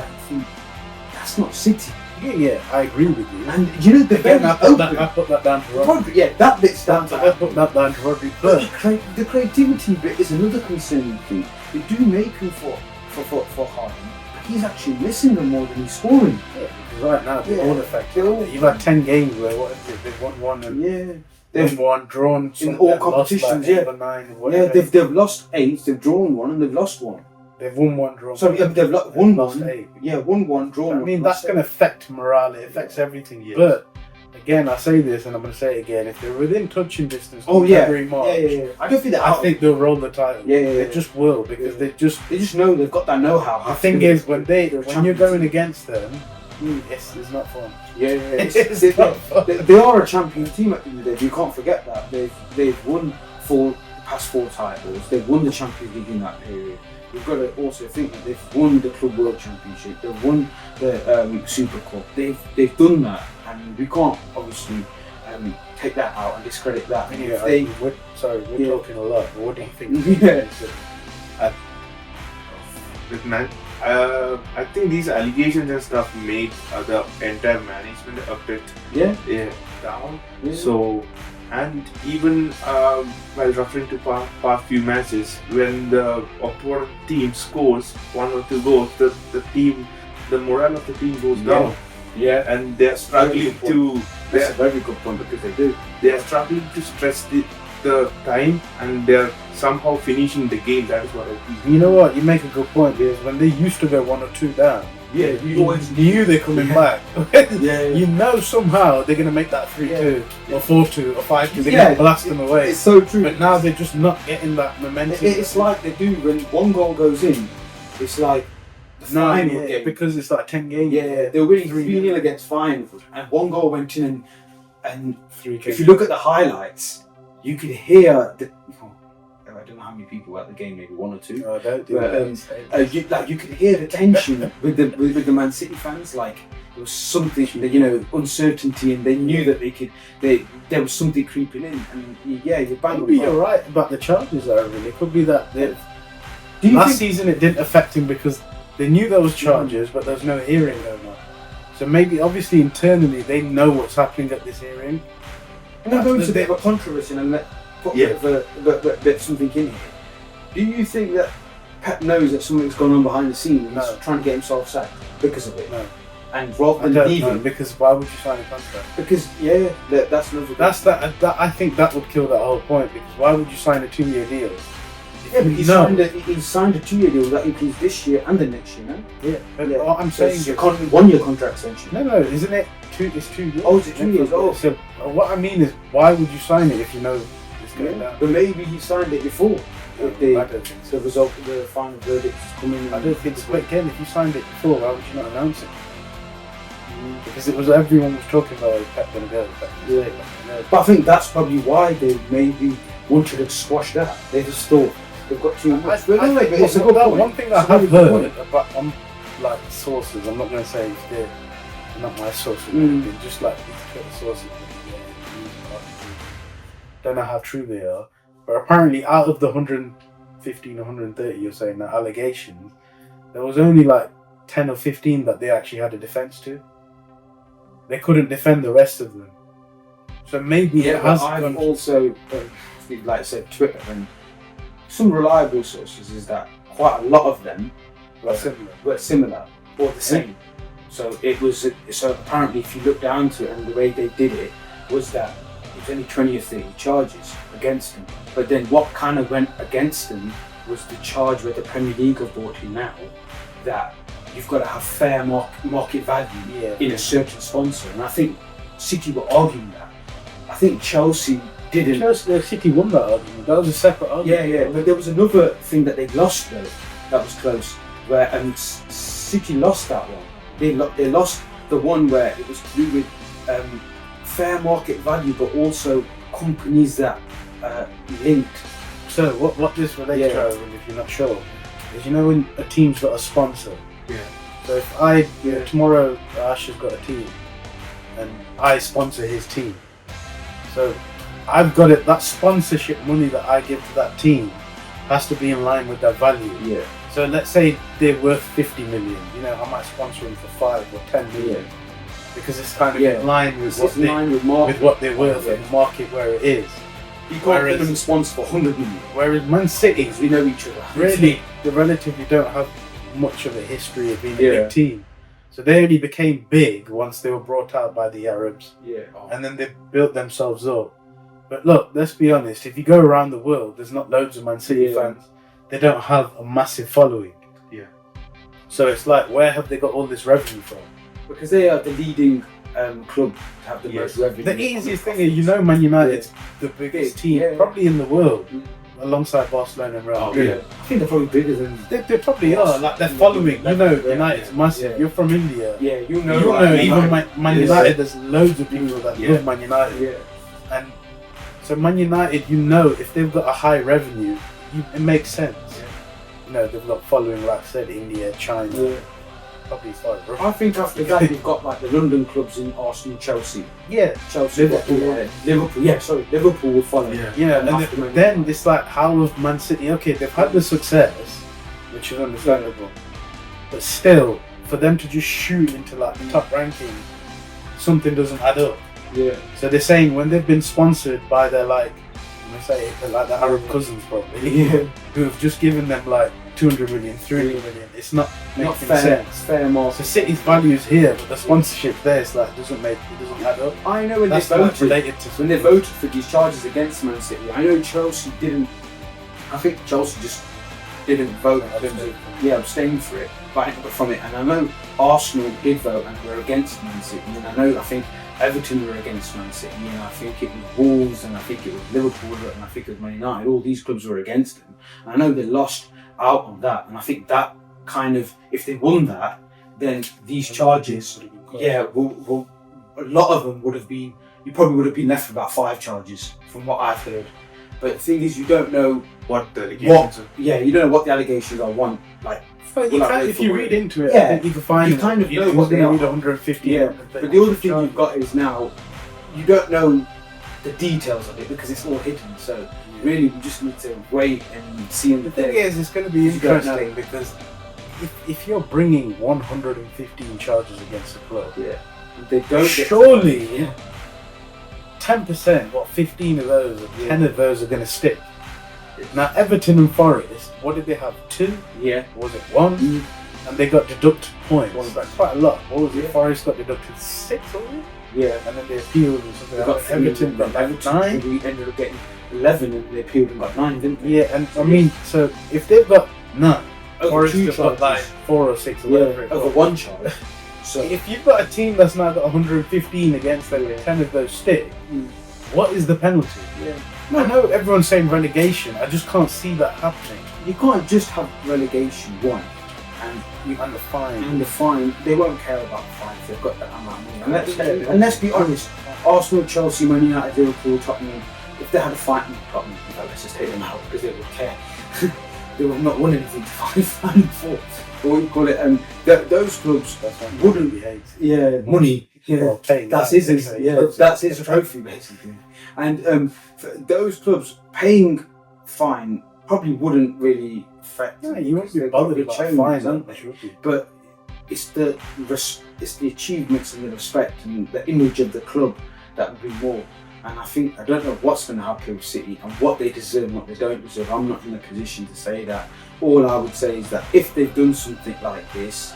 S2: That's not City.
S3: Yeah, I agree with you.
S2: And you know, the
S3: Again,
S2: very
S3: I put that down to Rodri.
S2: Yeah, that bit's down to
S3: I put that down to Rodri.
S2: But
S3: But
S2: the creativity bit is another concerning thing. They do make him for Haaland, but he's actually missing them more than he's scoring.
S3: yeah, because right now they're all affected.
S2: They're all-
S3: You've had 10 games where what is it? They've won one and
S2: They've
S3: won, drawn
S2: in all competitions.
S3: lost like 9 or
S2: yeah,
S3: whatever.
S2: they've lost 8, they've drawn 1, and they've lost 1.
S3: They've won 1, drawn.
S2: Sorry, they've won
S3: lost
S2: 1.
S3: 8.
S2: Yeah, won 1, drawn 1.
S3: I mean, that's going to affect morale. It affects everything.
S4: Yes.
S3: But again, I say this, and I'm going to say it again. If they're within touching distance,
S2: Oh yeah,
S3: February, March,
S2: yeah. I don't think that.
S3: I think they'll roll the title.
S2: Yeah.
S3: They just will because
S2: Yeah.
S3: they just.
S2: they just know they've got that know-how.
S3: The thing is, when
S2: they're
S3: you're
S2: champions.
S3: going against them, it's not fun.
S2: Yeah.
S3: It's not fun.
S2: They are a champion team at the end of the day. You can't forget that they've won the past 4 titles. They've won the Champions League in that period. You've got to also think that they've won the Club World Championship. They've won the Super Cup. They've done that, and we can't obviously take that out and discredit that. And if they,
S3: we're talking a lot. But what do you think?
S2: Yeah.
S4: With man, I think these allegations and stuff made the entire management a bit down.
S2: Yeah.
S4: So, and even while referring to past few matches, when the opponent team scores 1 or 2 goals, the morale of the team goes down.
S2: Yeah.
S4: And they're struggling to.
S2: That's a very good point because they do.
S4: They are struggling to stress the time, and they're somehow finishing the game. That is what I think.
S3: You know what? You make a good point because when they used to go 1 or 2 down, you always knew they're coming back. You know somehow they're going to make that 3-2 or 4-2 or 5-2. They're going to blast them away.
S2: It's so true.
S3: But now they're just not getting that momentum.
S2: It's like they do when 1 goal goes in. It's like the final game.
S3: Because it's like 10 games.
S2: Yeah, they were winning 3-0 against Feyenoord, and 1 goal went in, and
S3: 3
S2: if
S3: games.
S2: you look at the highlights, you could hear the. I don't know how many people were at the game, maybe 1 or 2.
S3: No, I don't do
S2: But, you could hear the tension with the Man City fans. Like there was something, uncertainty, and they knew that there was something creeping in. And you're bang on.
S3: Maybe you're right about the charges, though. Really, it could be that last season it didn't affect him because they knew there was charges, but there was no hearing going on. So maybe, obviously, internally they know what's happening at this hearing.
S2: I'm going to go into a bit of a controversy and put a bit of something in here. Do you think that Pep knows that something's going on behind the scenes and he's trying to get himself sacked because of it?
S3: No.
S2: And rather than leaving,
S3: because why would you sign a contract?
S2: Because that's another.
S3: I think that would kill that whole point. Because why would you sign a 2-year deal?
S2: Yeah, but he signed a 2-year deal that includes this year and the next year, no?
S3: Yeah, but what I'm saying is
S2: 1-year contract extension.
S3: No, isn't it? It's 2 years.
S2: Oh, is it 2 years? Oh,
S3: so what I mean is, why would you sign it if you know it's going down?
S2: But maybe he signed it before.
S3: I don't think so.
S2: The result, the final verdict is coming.
S3: I don't think so. But again, if you signed it before, why would you not announce it? Because everyone was talking about Pep going to go.
S2: But I think that's probably why they maybe wanted to squash that. They just thought they've got too much. It's a good point.
S3: One thing I have heard about like sources, I'm not going to say they're not my sources, they're just like these Twitter sources. Don't know how true they are, but apparently out of the 115 or 130 you're saying that allegations, there was only like 10 or 15 that they actually had a defence to. They couldn't defend the rest of them. So maybe it has
S2: I've
S3: gone.
S2: Also, like I said, Twitter and some reliable sources is that quite a lot of them were similar or the same. So it was. So apparently, if you look down to it and the way they did it, was that it was only 20 or 30 charges against them. But then what kind of went against them was the charge where the Premier League have brought in now that you've got to have fair market value in a certain sponsor. And I think City were arguing that. I think Chelsea didn't.
S3: City won that argument. That was a separate argument.
S2: Yeah. But there was another thing that they lost though. That was close. Where City lost that one. They lost the one where it was to do with fair market value, but also companies that linked.
S3: So what this relates to, if you're not sure, is when a team's got a sponsor.
S4: Yeah.
S3: So if tomorrow Ash has got a team, and I sponsor his team, so I've got it. That sponsorship money that I give to that team has to be in line with their value.
S2: Yeah.
S3: So let's say they're worth 50 million. I might sponsor them for 5 or 10 million. because it's kind of
S2: Yeah.
S3: in line with
S2: It's
S3: what
S2: in line with market.
S3: what they're worth
S2: Yeah.
S3: in the market where it is.
S2: You can't
S3: Whereas-
S2: give them sponsor for 100 million.
S3: Whereas Man City,
S2: Because we know each other.
S3: really, they relatively don't have much of a history of being a
S2: Yeah.
S3: big team. So they only became big once they were brought out by the Arabs,
S2: Yeah.
S3: and then they built themselves up. But look, let's be honest, if you go around the world, there's not loads of Man City
S2: Yeah.
S3: fans. They don't have a massive following.
S4: Yeah.
S3: So it's like, where have they got all this revenue from?
S2: Because they are the leading club to have the
S4: Yes.
S2: most revenue.
S3: The easiest thing is, you know, Man United's the biggest team
S2: Yeah.
S3: probably in the world,
S2: Mm.
S3: alongside Barcelona and Real
S4: Oh,
S3: Madrid.
S4: yeah.
S2: I think they're probably bigger than.
S3: They probably are. Like, they're following. You know, United's massive.
S2: Yeah.
S3: You're from India.
S2: Yeah, you know.
S3: You know,
S2: like,
S3: even Man
S2: Yeah.
S3: United, there's loads of people that
S4: Yeah.
S3: love Man United.
S2: Yeah.
S3: And so Man United, you know, if they've got a high revenue, it makes sense. You know, they've got following, like I said, India, China,
S2: Yeah.
S3: probably five.
S2: I think after that you've got like the London clubs in Arsenal, Chelsea.
S3: Yeah,
S2: Chelsea,
S3: Liverpool.
S2: Liverpool. Yeah, sorry, Liverpool will follow.
S4: Yeah.
S3: yeah.
S2: And
S3: And
S2: after Man
S3: then it's like, how have Man City? Okay, they've had the success, which is understandable, but still, for them to just shoot into like the top ranking, something doesn't add up.
S2: Yeah.
S3: So they're saying when they've been sponsored by their like, let me say, they're like the Arab cousins probably,
S2: Yeah.
S3: who have just given them like 200 million, 300 million. It's not making
S2: Not fair.
S3: sense.
S2: Fair
S3: So
S2: market.
S3: City's value is here, but the sponsorship there is like doesn't add up.
S2: I know when
S3: That's
S2: they
S3: like
S2: voted.
S3: related to
S2: When they voted for these charges against Man City, I know Chelsea didn't. I think Chelsea just didn't vote. Abstained for it, from it. And I know Arsenal did vote and were against Man City. And I think Everton were against Man City. And I think it was Wolves, and I think it was Liverpool, and I think it was Man United. All these clubs were against them. And I know they lost out on that. And I think that kind of, if they won that, then these charges, will a lot of them would have been. You probably would have been left with about 5 charges, from what I've heard. But the thing is, you don't know
S4: What the allegations are.
S2: you don't know what the allegations are.
S3: But you
S2: Well,
S3: can,
S2: like,
S3: if you read into it,
S2: Yeah.
S3: I think you can find
S2: You kind of know
S3: you
S2: what they
S3: can
S2: are.
S3: read 150.
S2: Yeah, but the other thing you've got is now you don't know the details of it because it's all hidden. So really, we just need to wait and see in
S3: The
S2: the
S3: thing
S2: day.
S3: is, it's going to be
S2: You don't
S3: interesting because if you're bringing 115 charges against the club,
S2: Yeah, they don't. Get
S3: surely
S2: Yeah.
S3: 10%, 15 of those, 10 of those are going to stick. Now, Everton and Forest, what did they have? 2?
S2: Yeah.
S3: Or was it 1?
S2: Mm.
S3: And they got deducted points.
S2: One.
S3: That's quite a lot. What was it?
S2: Yeah.
S3: Forest got deducted 6, was it?
S2: Yeah.
S3: And then they appealed and something
S2: They
S3: like
S2: got
S3: that. Everton got like 9.
S2: We ended up getting 11, and they appealed and got 9, didn't they?
S3: Yeah, and I mean, so if they've got 9,
S2: Over
S3: Forest
S2: 2
S3: have got like
S2: charges.
S3: 4 or 6 or
S2: Yeah,
S3: whatever it
S2: over
S3: was.
S2: 1 charge. So
S3: If you've got a team that's now got 115 against them, and 10 of those stick,
S2: Mm.
S3: what is the penalty?
S2: yeah.
S3: I know everyone's saying relegation, I just can't see that happening.
S2: You can't just have relegation one, and
S3: And the fine.
S2: and the fine. They won't care about the fine if they've got that amount of money. And let's,
S3: Yeah.
S2: and let's be honest, Arsenal, Chelsea, Man United, Liverpool, Tottenham, if they had a fight in Tottenham, let's just take them out because they would care. They would not want anything to fight for. Or what you call it, those clubs
S3: That's what
S2: wouldn't-
S3: he hates.
S2: money. Yeah,
S3: Well, paying
S2: that's
S3: that,
S2: his.
S3: okay.
S2: Yeah, that's his trophy basically. And for those clubs paying fine probably wouldn't really affect.
S3: Yeah, you won't be
S2: They've
S3: bothered
S2: got
S3: about
S2: change,
S3: fines,
S2: don't
S3: aren't
S2: they?
S3: they?
S2: But it's the achievements and the respect and the image of the club that would be more. And I don't know what's going to happen with City and what they deserve and what they don't deserve. I'm not in a position to say that. All I would say is that if they've done something like this,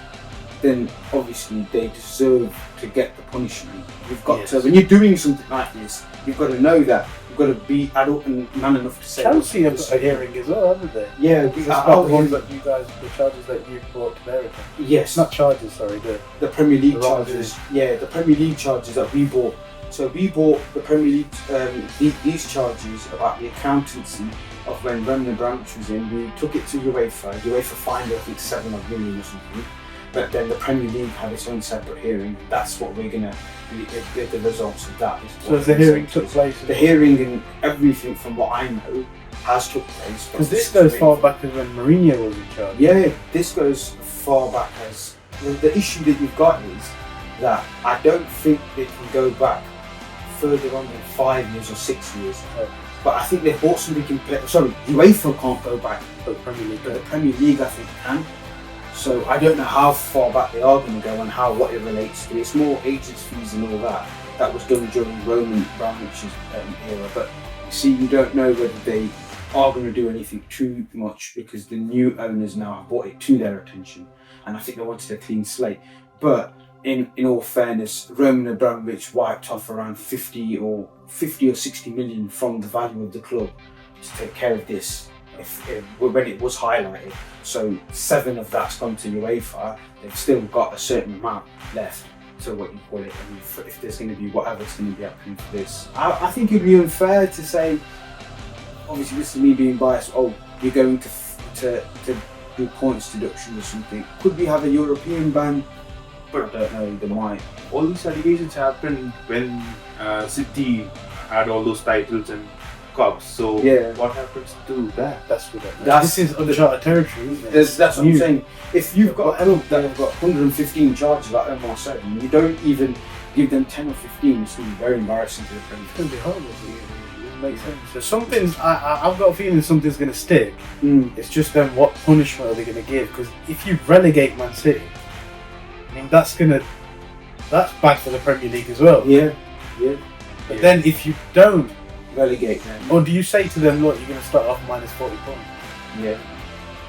S2: then obviously they deserve to get the punishment. You've got to,
S3: Yes.
S2: when you're doing something like this, you've got to know that. You've got to be adult and man enough to say.
S3: Chelsea have got a hearing as well, haven't they?
S2: Yeah,
S3: That's about the ones that you guys, the charges that you brought to their attention.
S2: yes,
S3: Not charges, sorry,
S2: the Premier League
S3: the
S2: charges. Yeah, the Premier League charges that we bought. So we bought the Premier League, these charges about the accountancy of when Remnant Branch was in. We took it to UEFA. UEFA fined, I think, 7 million or something. But then the Premier League had its own separate hearing. That's what we're going to get the results of that. Is
S3: So
S2: what
S3: as the
S2: we're
S3: hearing
S2: saying.
S3: took place,
S2: The hearing and everything from what I know has took place.
S3: because this goes far back as when Mourinho was in charge.
S2: Yeah, this goes far back as the issue that you've got is that I don't think they can go back further on than 5 years or 6 years. But I think they bought something in. Sorry, UEFA can't go back,
S3: For the Premier League.
S2: but the Premier League I think can. So I don't know how far back they are going to go and what it relates to. It's more agents fees and all that. That was done during Roman Abramovich's era. But you see, you don't know whether they are going to do anything too much because the new owners now have brought it to their attention. And I think they wanted a clean slate. But in all fairness, Roman Abramovich wiped off around 50 or 60 million from the value of the club to take care of this when it was highlighted. So 7 of that's gone to UEFA. They've still got a certain amount left to what you call it. I mean, if there's going to be whatever's going to be happening for this, I think it'd be unfair to say, obviously this is me being biased, oh, you're going to do points deduction or something. Could we have a European ban? But I don't know, they might.
S4: All these allegations happened when City had all those titles and cups. So
S2: yeah,
S4: what happens to that?
S3: This is uncharted territory, isn't it?
S2: That's what I'm saying. If you've got a club that have got 115 charges like Omar said, and you don't even give them 10 or 15, it's going to be very embarrassing to the Premier League.
S3: It's going to be horrible for you. It makes sense. So something's, I've got a feeling something's going to stick. It's just then what punishment are they going to give? Because if you relegate Man City, I mean that's bad for the Premier League as well.
S2: Yeah.
S3: But then if you don't
S2: relegate them,
S3: or do you say to them, look, you're going to start off minus 40 points?
S2: Yeah.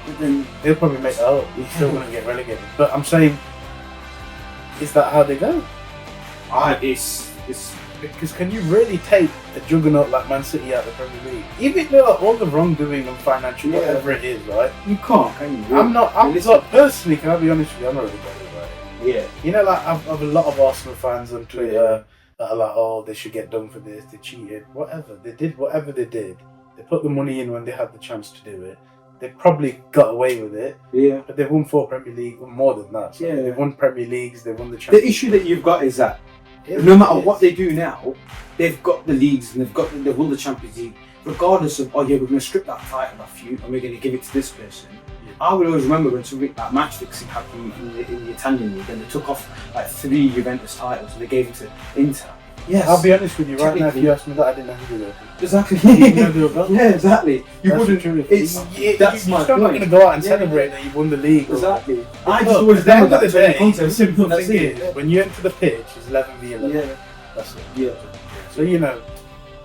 S2: But then
S3: they'll probably make that up. You're still going to get relegated. But I'm saying, is that how they go?
S2: It's
S3: because can you really take a juggernaut like Man City out of the Premier League? Even though all the wrongdoing and financial, whatever it is, right?
S2: You can't, can you?
S3: I'm not personally, can I be honest with you, I'm not really bothered about it.
S2: Yeah.
S3: You know, like I've a lot of Arsenal fans on Twitter that are like, oh, they should get done for this, they cheated, whatever. They did whatever they did. They put the money in when they had the chance to do it. They probably got away with it. Yeah. But they've won 4 Premier League, or more than that. So they've won Premier Leagues, they've won the Champions.
S2: The issue that you've got is that no matter what they do now, they've got the leagues and they've won the Champions League. Regardless of, oh yeah, we're going to strip that title off you and we're going to give it to this person. I will always remember when something like match fixing happened in the Italian league and they took off like 3 Juventus titles and they gave it to Inter. Yes.
S3: I'll be honest with you, right now, if you asked me that, I didn't know who they were.
S2: Exactly.
S3: Yeah,
S2: exactly. You wouldn't. That's my point.
S3: You're not going to go out and celebrate that you won the league.
S2: Exactly. I just always remember that
S3: the simple thing is, when you enter the pitch, it's 11 v 11.
S2: Yeah.
S3: That's it.
S2: Yeah.
S3: So you know,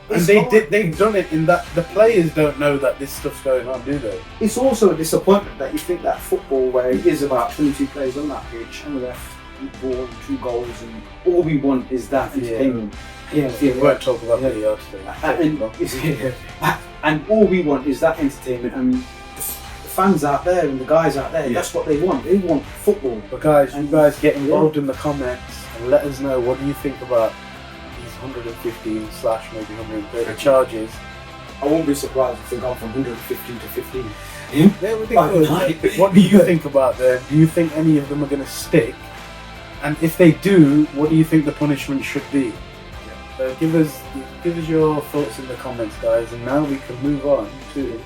S3: and they've done it in that the players don't know that this stuff's going on, do they?
S2: It's also a disappointment that you think that football, where it is about 22 players on that pitch and left, ball, 2 goals, and all we want is that entertainment.
S3: We won't talk about VR today.
S2: And all we want is that entertainment, and the fans out there and the guys out there, that's what they want. They want football.
S3: But guys, you guys get involved in the comments and let us know, what do you think about these 115 / maybe 130 charges?
S2: I won't be surprised if they go from 115 to 15.
S3: What do you think about them? Do you think any of them are going to stick? And if they do, what do you think the punishment should be? So give us your thoughts in the comments, guys, and now we can move on to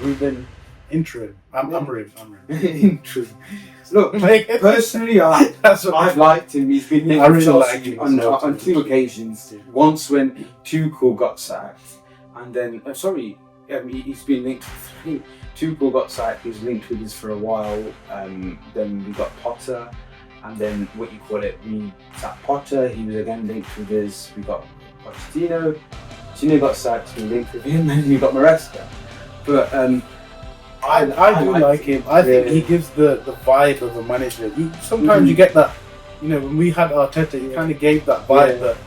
S3: Ruben interim. I'm
S2: interim. Look, personally, I've liked him. He's been named on 2 occasions. Once when Tuchel got sacked, and then he's been linked. Tuchel got sacked. He was linked with us for a while. Then we got Potter. And then we sacked Potter, he was again linked with us. We got Pochettino got sacked, we linked with him, and then we got Maresca. But
S3: I do like him. I think he gives the vibe of a manager. Sometimes you get that, when we had Arteta, he kind of gave that vibe that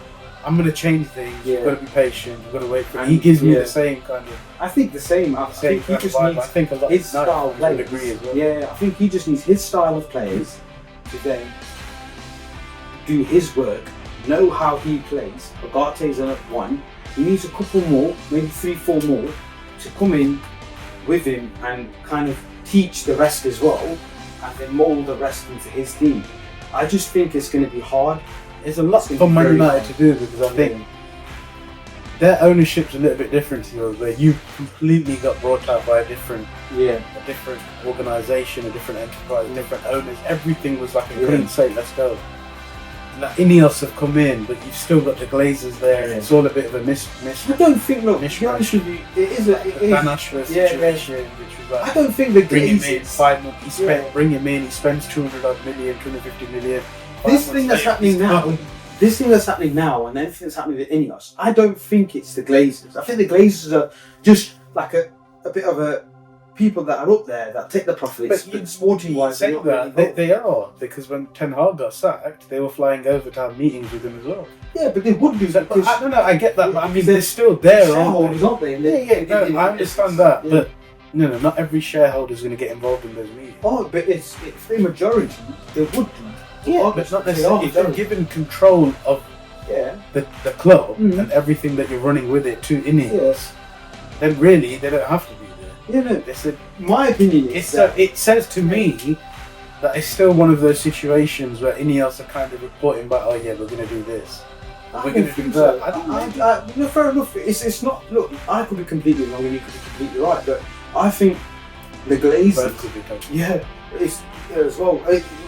S3: I'm going to change things, you've got to be patient, you've got to wait for it. He gives me the same kind of...
S2: I think the same. I think he just needs his style of players.
S3: Agree as well.
S2: Yeah, I think he just needs his style of players to then do his work, know how he plays. Agate's on 1. He needs a couple more, maybe 3-4 more, to come in with him and kind of teach the rest as well, and then mould the rest into his team. I just think it's going to be hard.
S3: It's a lot for Man United to do, because I think their ownership's a little bit different to yours, where you completely got brought out by a different organisation, a different enterprise, different owners. Everything was like, I couldn't say, let's go. like Ineos have come in, but you've still got the Glazers there.
S2: Yeah.
S3: It's all a bit of a miss.
S2: I don't think. Look, to be honest with you, it is.
S3: Dan Ashworth situation, which was like,
S2: I don't think the
S3: bring him in
S2: Glazers.
S3: 5 months. Bring him in. He spends 200 odd million, 250 million.
S2: This thing that's happening now. This thing that's happening now, and everything that's happening with Ineos, I don't think it's the Glazers. I think the Glazers are just like a bit of a people that are up there that take the profits.
S3: But
S2: sporting wise,
S3: say that they are, because when Ten Hag got sacked, they were flying over to have meetings with him as well.
S2: Yeah, but they would do that.
S3: But I don't know. I get that, but I mean, they're still there,
S2: shareholders, aren't they?
S3: I understand that, but no, not every shareholder is going to get involved in those meetings.
S2: Oh, but it's the majority. They would do.
S3: Yeah, but not necessarily. If you're given control of the club and everything that you're running with it to Ineos, then really they don't have to be there.
S2: Yeah, no.
S3: It's a,
S2: my opinion is
S3: it says to me that it's still one of those situations where Ineos are kind of reporting back, oh yeah, we're going to do this.
S2: We're going to do that. No, fair enough. It's not. Look, I could be completely wrong and you could be completely right, but I think the Glazers. It's as well.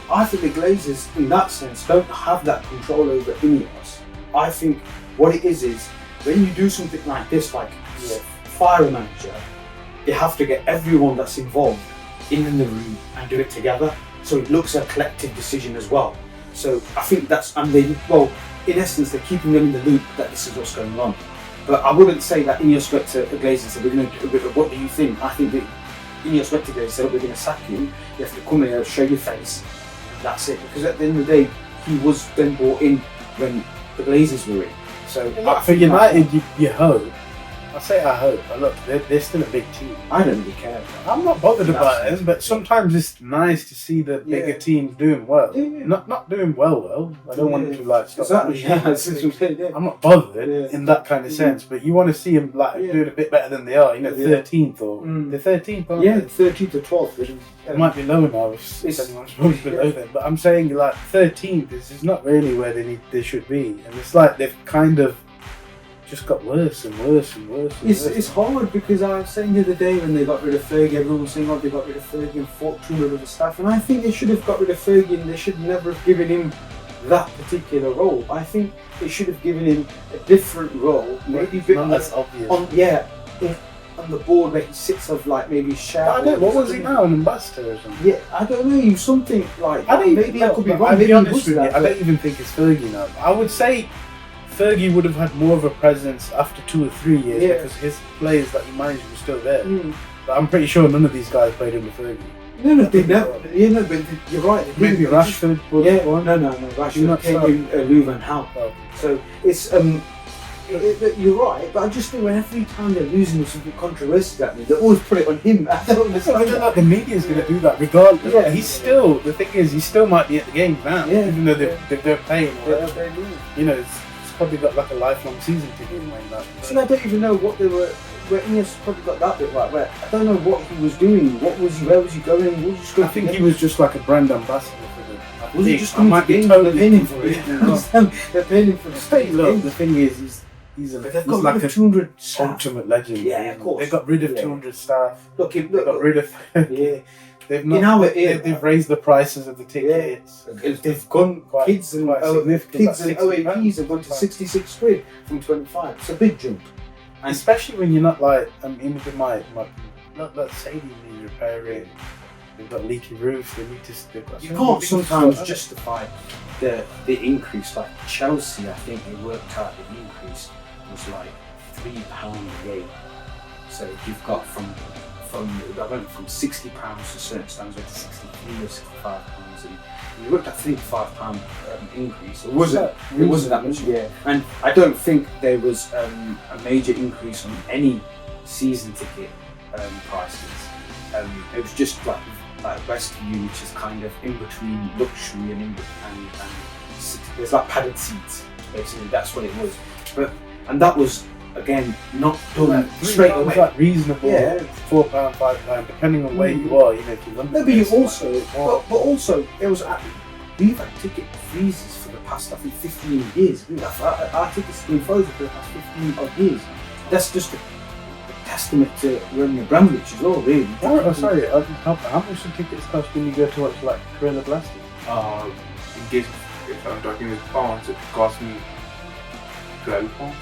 S2: I think the Glazers, in that sense, don't have that control over Ineos. I think what it is when you do something like this, like fire a manager, you have to get everyone that's involved in the room and do it together. So it looks a collective decision as well. So I think that's, and they, well, in essence, they're keeping them in the loop that this is what's going on. But I wouldn't say that Ineos went to the Glazers and said, we're going to do what do you think? I think that Ineos went to Glazers and said, we're going to sack you. You have to come here, show your face. That's it, because at the end of the day, he was then brought in when the Glazers were in. So
S3: for United, you hope. I say I hope, but look, they're still a big team.
S2: I don't really care.
S3: I'm not bothered about them, but sometimes it's nice to see the bigger teams doing well. Not doing well. I don't want to like stop.
S2: Exactly.
S3: I'm not bothered in that kind of sense, but you want to see them like doing a bit better than they are. 13th or the 13th. Aren't they?
S2: 13th or 12th.
S3: It might be lower now if anyone's probably below them, but I'm saying like 13th is not really where they should be, and it's like they've kind of just got worse and worse and worse.
S2: It's hard because I was saying the other day when they got rid of Fergie, everyone was saying, oh, they got rid of Fergie and fought 200 of the staff, and I think they should have got rid of Fergie and they should never have given him that particular role. I think they should have given him a different role, maybe a bit
S3: less obvious.
S2: On the board where he sits of like maybe shareholders.
S3: What was he now, an ambassador or something?
S2: Yeah, I don't know, something like that. Maybe I could be wrong.
S3: I'll be honest with you, I don't even think it's Fergie now. I would say Fergie would have had more of a presence after 2 or 3 years because his players that he managed were still there. But I'm pretty sure none of these guys played under Fergie.
S2: No, they never. But you're right.
S3: Maybe Rashford was one.
S2: No. Rashford came in Lou Van Gaal. So it's you're right, but I just think when every time they're losing with something controversial at me, they always put it on him. I don't understand.
S3: The media's going to do that regardless. Yeah, he's still. The thing is, he still might be at the game now, even though they're paying. It's probably got like a lifelong season ticket like that.
S2: So I don't even know what they were. Where Ineos probably got that bit right. Where I don't know what he was doing. Where was he going?
S3: I think he was just like a brand ambassador for them.
S2: Was he just coming to games? They're paying him for it. They're paying him for the state.
S3: Look, the thing is, he's like a
S2: 200
S3: ultimate legend.
S2: Yeah, of course.
S3: They got rid of 200 staff.
S2: Look,
S3: they got rid of. They've raised the prices of the tickets.
S2: They've gone kids and OAPs have gone to 66 quid from 25. It's a big jump.
S3: And especially when you're not like, with my let's say they need repairing. They've got leaky roofs. They need to.
S2: You can't sometimes justify the increase. Like Chelsea, I think they worked out the increase was like £3 a game. So you've got from I went from £60 to certain stands went to 63 or 65 pounds, and you looked at £3 to £5 increase. It wasn't that much, And I don't think there was a major increase on any season ticket prices. It was just like Westview, which is kind of in between luxury and there's like padded seats. Basically, that's what it was. And that was. Again, not done straight away.
S3: It's like reasonable, £4, £5, depending on where you are. If you London.
S2: No, but you also, but also, it was. We've had ticket freezes for the past, I think, 15 years. Our tickets have been frozen for the past 15 odd years. That's just a testament to Roman Abramovich as well, really.
S3: Sorry, how much do tickets cost when you go to watch like Gorilla Blasting?
S4: In case if I'm talking with pounds, it cost me £12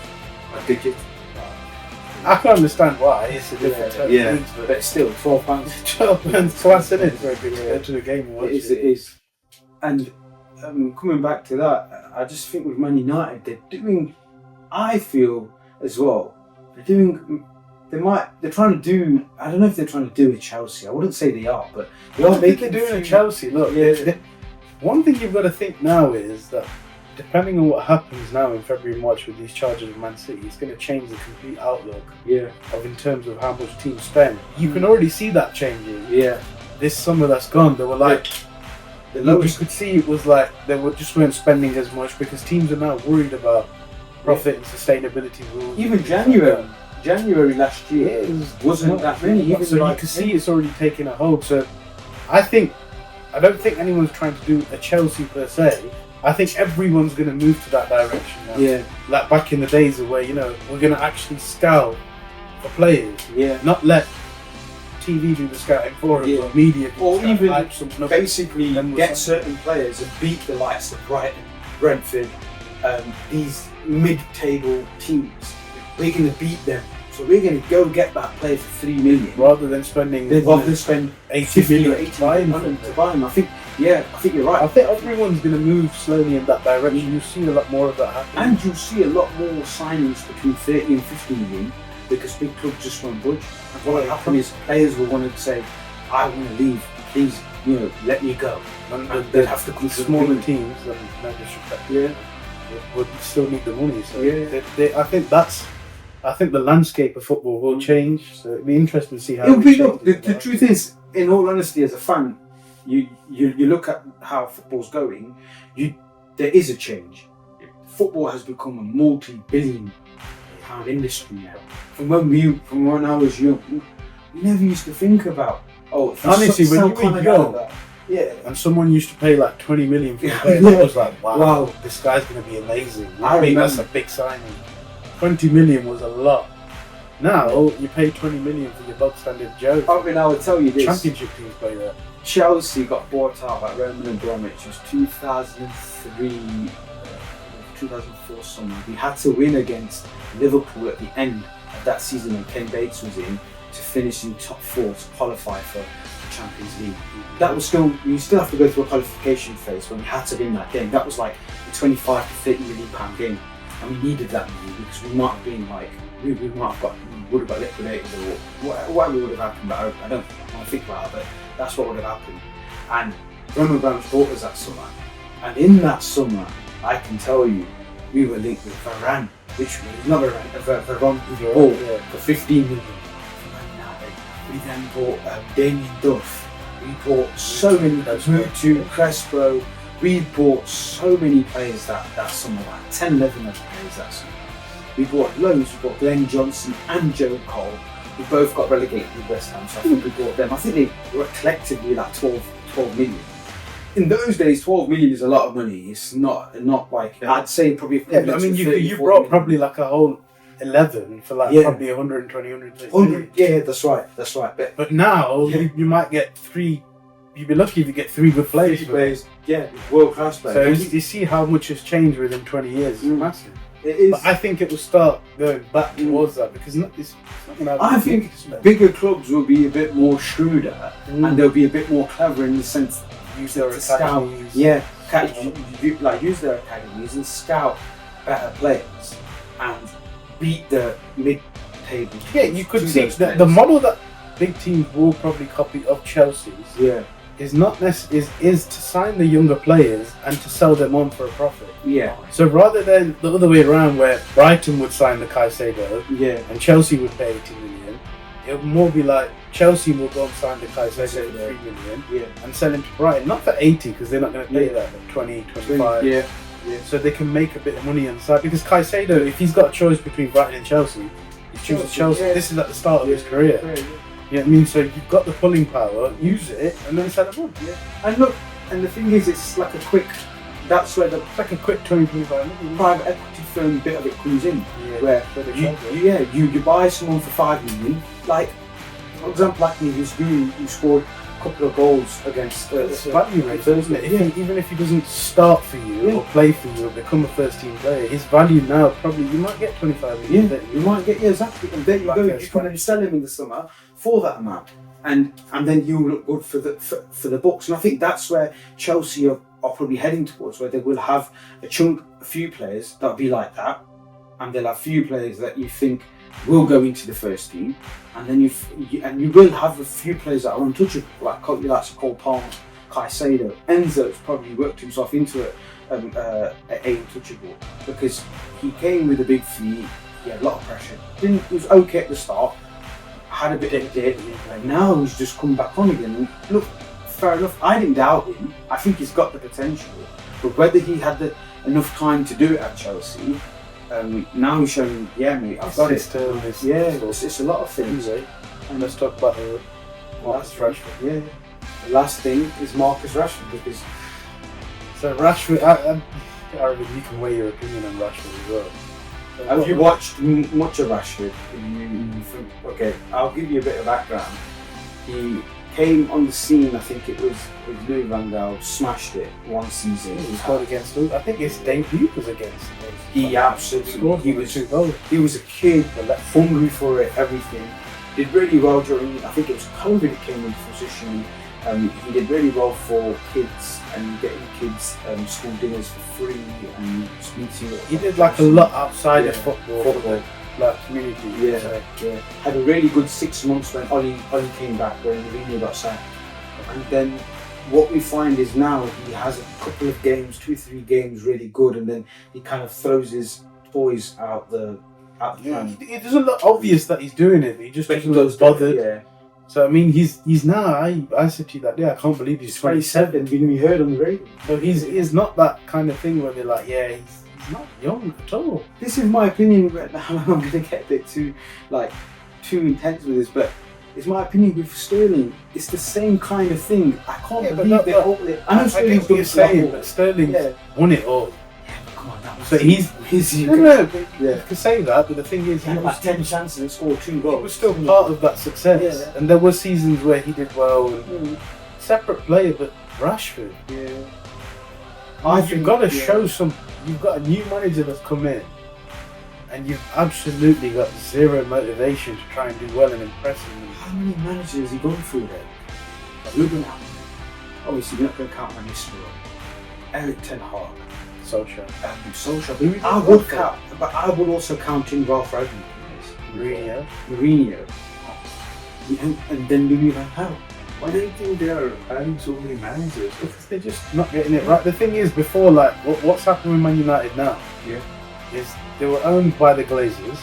S4: a ticket.
S3: I can understand why. It's a different term.
S4: Yeah.
S2: But still, £12.
S3: £12 class in it for a good go to a game and watch
S2: It is. And coming back to that, I just think with Man United, they're doing. I feel as well. They're doing. They're trying to do. I don't know if they're trying to do with Chelsea. I wouldn't say they are, but they are making.
S3: They're doing at Chelsea. Look, one thing you've got to think now is that depending on what happens now in February and March with these charges of Man City, it's going to change the complete outlook. Of in terms of how much teams spend. You can already see that changing. This summer that's gone, they were like. You could see it was like they weren't spending as much because teams are now worried about profit and sustainability rules.
S2: Even January last year wasn't that many. Even
S3: so you can see it's already taken a hold. So I don't think anyone's trying to do a Chelsea per se. I think everyone's going to move to that direction now. Like back in the days of where we're going to actually scout for players. Not let TV do the scouting for us or media
S2: or even basically get certain players and beat the likes of Brighton, Brentford, these mid-table teams. We're going to beat them, so we're going to go get that player for $3 million
S3: rather than spending
S2: 80 million to buy him. I think you're right.
S3: I think everyone's going to move slowly in that direction. You'll see a lot more of that happening,
S2: and you'll see a lot more signings between 30 and 50 million. Because big clubs just won't budge. And what will happen is players will want to say, I want to leave, please, let me go. And they'd have to come to
S3: smaller teams and no disrespect. Would still need the money. So I think the landscape of football will change. So it'll be interesting to see how
S2: the truth is, in all honesty, as a fan, you look at how football's going, there is a change. Football has become a multi-billion pound industry now. From when I was young, we never used to think about.
S3: Honestly, when you were young, and someone used to pay like 20 million for a player, it was like, wow, this guy's going to be amazing. I think that's a big signing. 20 million was a lot. Now you pay 20 million for your bog standard Joe.
S2: I would tell you this:
S3: championship teams play that.
S2: Chelsea got bought out by Roman Abramovich. It was 2003. 2004 summer. We had to win against Liverpool at the end of that season when Ken Bates was in to finish in top 4 to qualify for the Champions League. That was you still have to go through a qualification phase when we had to win that game. That was like a 25 to 30 million pound game, and we needed that money because we might have been like we would have got liquidated or whatever would have happened. But I don't want to think about it, but that's what would have happened. And Roman Abramovich bought us that summer, and in that summer, I can tell you, we were linked with Varane, which was not Varane who bought for 15 million. We then bought Damien Duff. We bought so many Mutu, Crespo. We bought so many players that summer, like 10, 11 other players that summer. We bought loads. We bought Glenn Johnson and Joe Cole, who both got relegated with West Ham. So I think we bought them. I think they were collectively like 12 million. In those days, 12 million is a lot of money. It's not like I'd say probably.
S3: I mean, you brought probably like a whole 11 for like probably 120, 130.
S2: Yeah, that's right.
S3: But now you might get 3. You'd be lucky if you get 3 good players.
S2: 3 players, world class players.
S3: So you see how much has changed within 20 years. It's massive.
S2: It is.
S3: But I think it will start going back towards that because it's not going to.
S2: I think bigger clubs will be a bit more shrewder and they'll be a bit more clever in the sense.
S3: Use their
S2: academies. Use their academies and scout better players and beat the mid-table.
S3: Yeah, you could see that the model that big teams will probably copy of Chelsea's. Is not is to sign the younger players and to sell them on for a profit. So rather than the other way around, where Brighton would sign the Caicedo, and Chelsea would pay 80 million, it would more be like Chelsea will go and sign the Caicedo for 3 million and sell him to Brighton, not for 80 because they're not going to pay that, but 20, 25. So they can make a bit of money on the side because Caicedo, if he's got a choice between Brighton and Chelsea, he chooses Chelsea. This is at the start of his career. You know what I mean? So you've got the pulling power, use it, and then sell it on.
S2: And look, and the thing is, it's like a quick. That's where
S3: like a quick 20-25
S2: private equity firm bit of it comes in, where you buy someone for 5 million, like for example, like Nivisbu, who scored couple of goals against
S3: It's value rate, isn't it?
S2: Yeah.
S3: Even if he doesn't start for you
S2: Yeah.
S3: or play for you or become a first team player, his value now probably you might get 25 million.
S2: Yeah, you might get exactly, and there you
S3: Back
S2: go.
S3: there,
S2: You can then sell him in the summer for that amount, and then you look good for the books. And I think that's where Chelsea are probably heading towards, where they will have a few players that'll be like that, and they'll have few players that you think will go into the first team, and then you will have a few players that are untouchable, like Cole Palmer, Caicedo. Enzo's probably worked himself into a untouchable because he came with a big fee. He had a lot of pressure. He was okay at the start. Had a bit of dip. Now he's just come back on again. And look, fair enough. I didn't doubt him. I think he's got the potential, but whether he had enough time to do it at Chelsea. Now he's showing, yeah, mate, I've got it. It's a lot of things.
S3: Anyway, and let's talk about the Marcus Rashford.
S2: Yeah. The last thing is Marcus Rashford because
S3: So Rashford, I you can weigh your opinion on Rashford as well. So
S2: have you watched much of Rashford? Okay, I'll give you a bit of background. He came on the scene, I think it was with Louis van Gaal, smashed it one season.
S3: He scored against Luke. I think his debut was against him.
S2: He absolutely,
S3: He was 2 goals.
S2: he was a kid, hungry for it, everything. Did really well during, I think it was COVID that came into position. He did really well for kids and getting kids school dinners for free and just meeting.
S3: He did like a lot outside of
S2: Yeah.
S3: football. For the like community.
S2: Yeah,
S3: So,
S2: yeah. Had a really good 6 months when Ollie came back, when Mourinho got sacked. And then what we find is now he has a couple of games, 2-3 games really good, and then he kind of throws his toys out the pan.
S3: it doesn't look obvious that he's doing it. He just
S2: But he
S3: doesn't look
S2: goes
S3: bothered.
S2: Yeah.
S3: So I mean, he's now. I said to you that day. I can't believe he's 27.
S2: Didn't we heard on the radio?
S3: So he's not that kind of thing where they're like, yeah, he's not young at all.
S2: This is my opinion, but I'm going to get a bit too intense with this, but it's my opinion with Sterling. It's the same kind of thing. I can't
S3: Yeah, but
S2: believe
S3: not-
S2: they.
S3: I get what you're saying, but Sterling won it all.
S2: Come on, that was
S3: So he's
S2: easy.
S3: no,
S2: Yeah.
S3: you can say that, but the thing is,
S2: He had about 10 chances and scored 2
S3: he
S2: goals.
S3: was still part of that success.
S2: Yeah.
S3: And there were seasons where he did well. And separate player, but Rashford.
S2: Yeah.
S3: You've got to show some. You've got a new manager that's come in, and you've absolutely got zero motivation to try and do well and impress him.
S2: How many managers has he gone through then? Ruben Amorim. Obviously, we're not going to count Van Nistelrooy. Eric Ten Hag.
S3: Solskjaer.
S2: Solskjaer. I would count, but I would also count in Ralph Ragnick. Mourinho. And then Louis van Gaal.
S4: Why do you think they are having so many managers?
S3: Because they're just not getting it right. The thing is, before, like, what's happening with Man United now?
S2: Yeah.
S3: Is they were owned by the Glazers.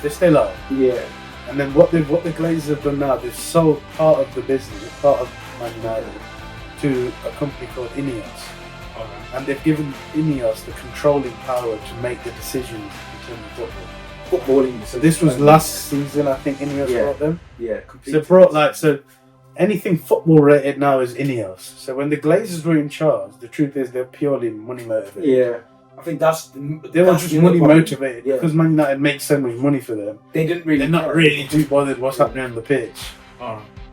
S3: They still are.
S2: Yeah.
S3: And then what the Glazers have done now, they've sold part of the business, part of Man United, to a company called Ineos. And they've given Ineos the controlling power to make the decisions in terms of football.
S2: Footballing.
S3: So this was last season, I think Ineos brought them.
S2: Yeah,
S3: So anything football rated now is Ineos. So when the Glazers were in charge, the truth is they're purely money motivated.
S2: Yeah. I think
S3: They were just money motivated
S2: Yeah.
S3: because Man United makes so much money for them.
S2: They didn't really.
S3: They're not
S2: care.
S3: really too bothered what's happening on the pitch.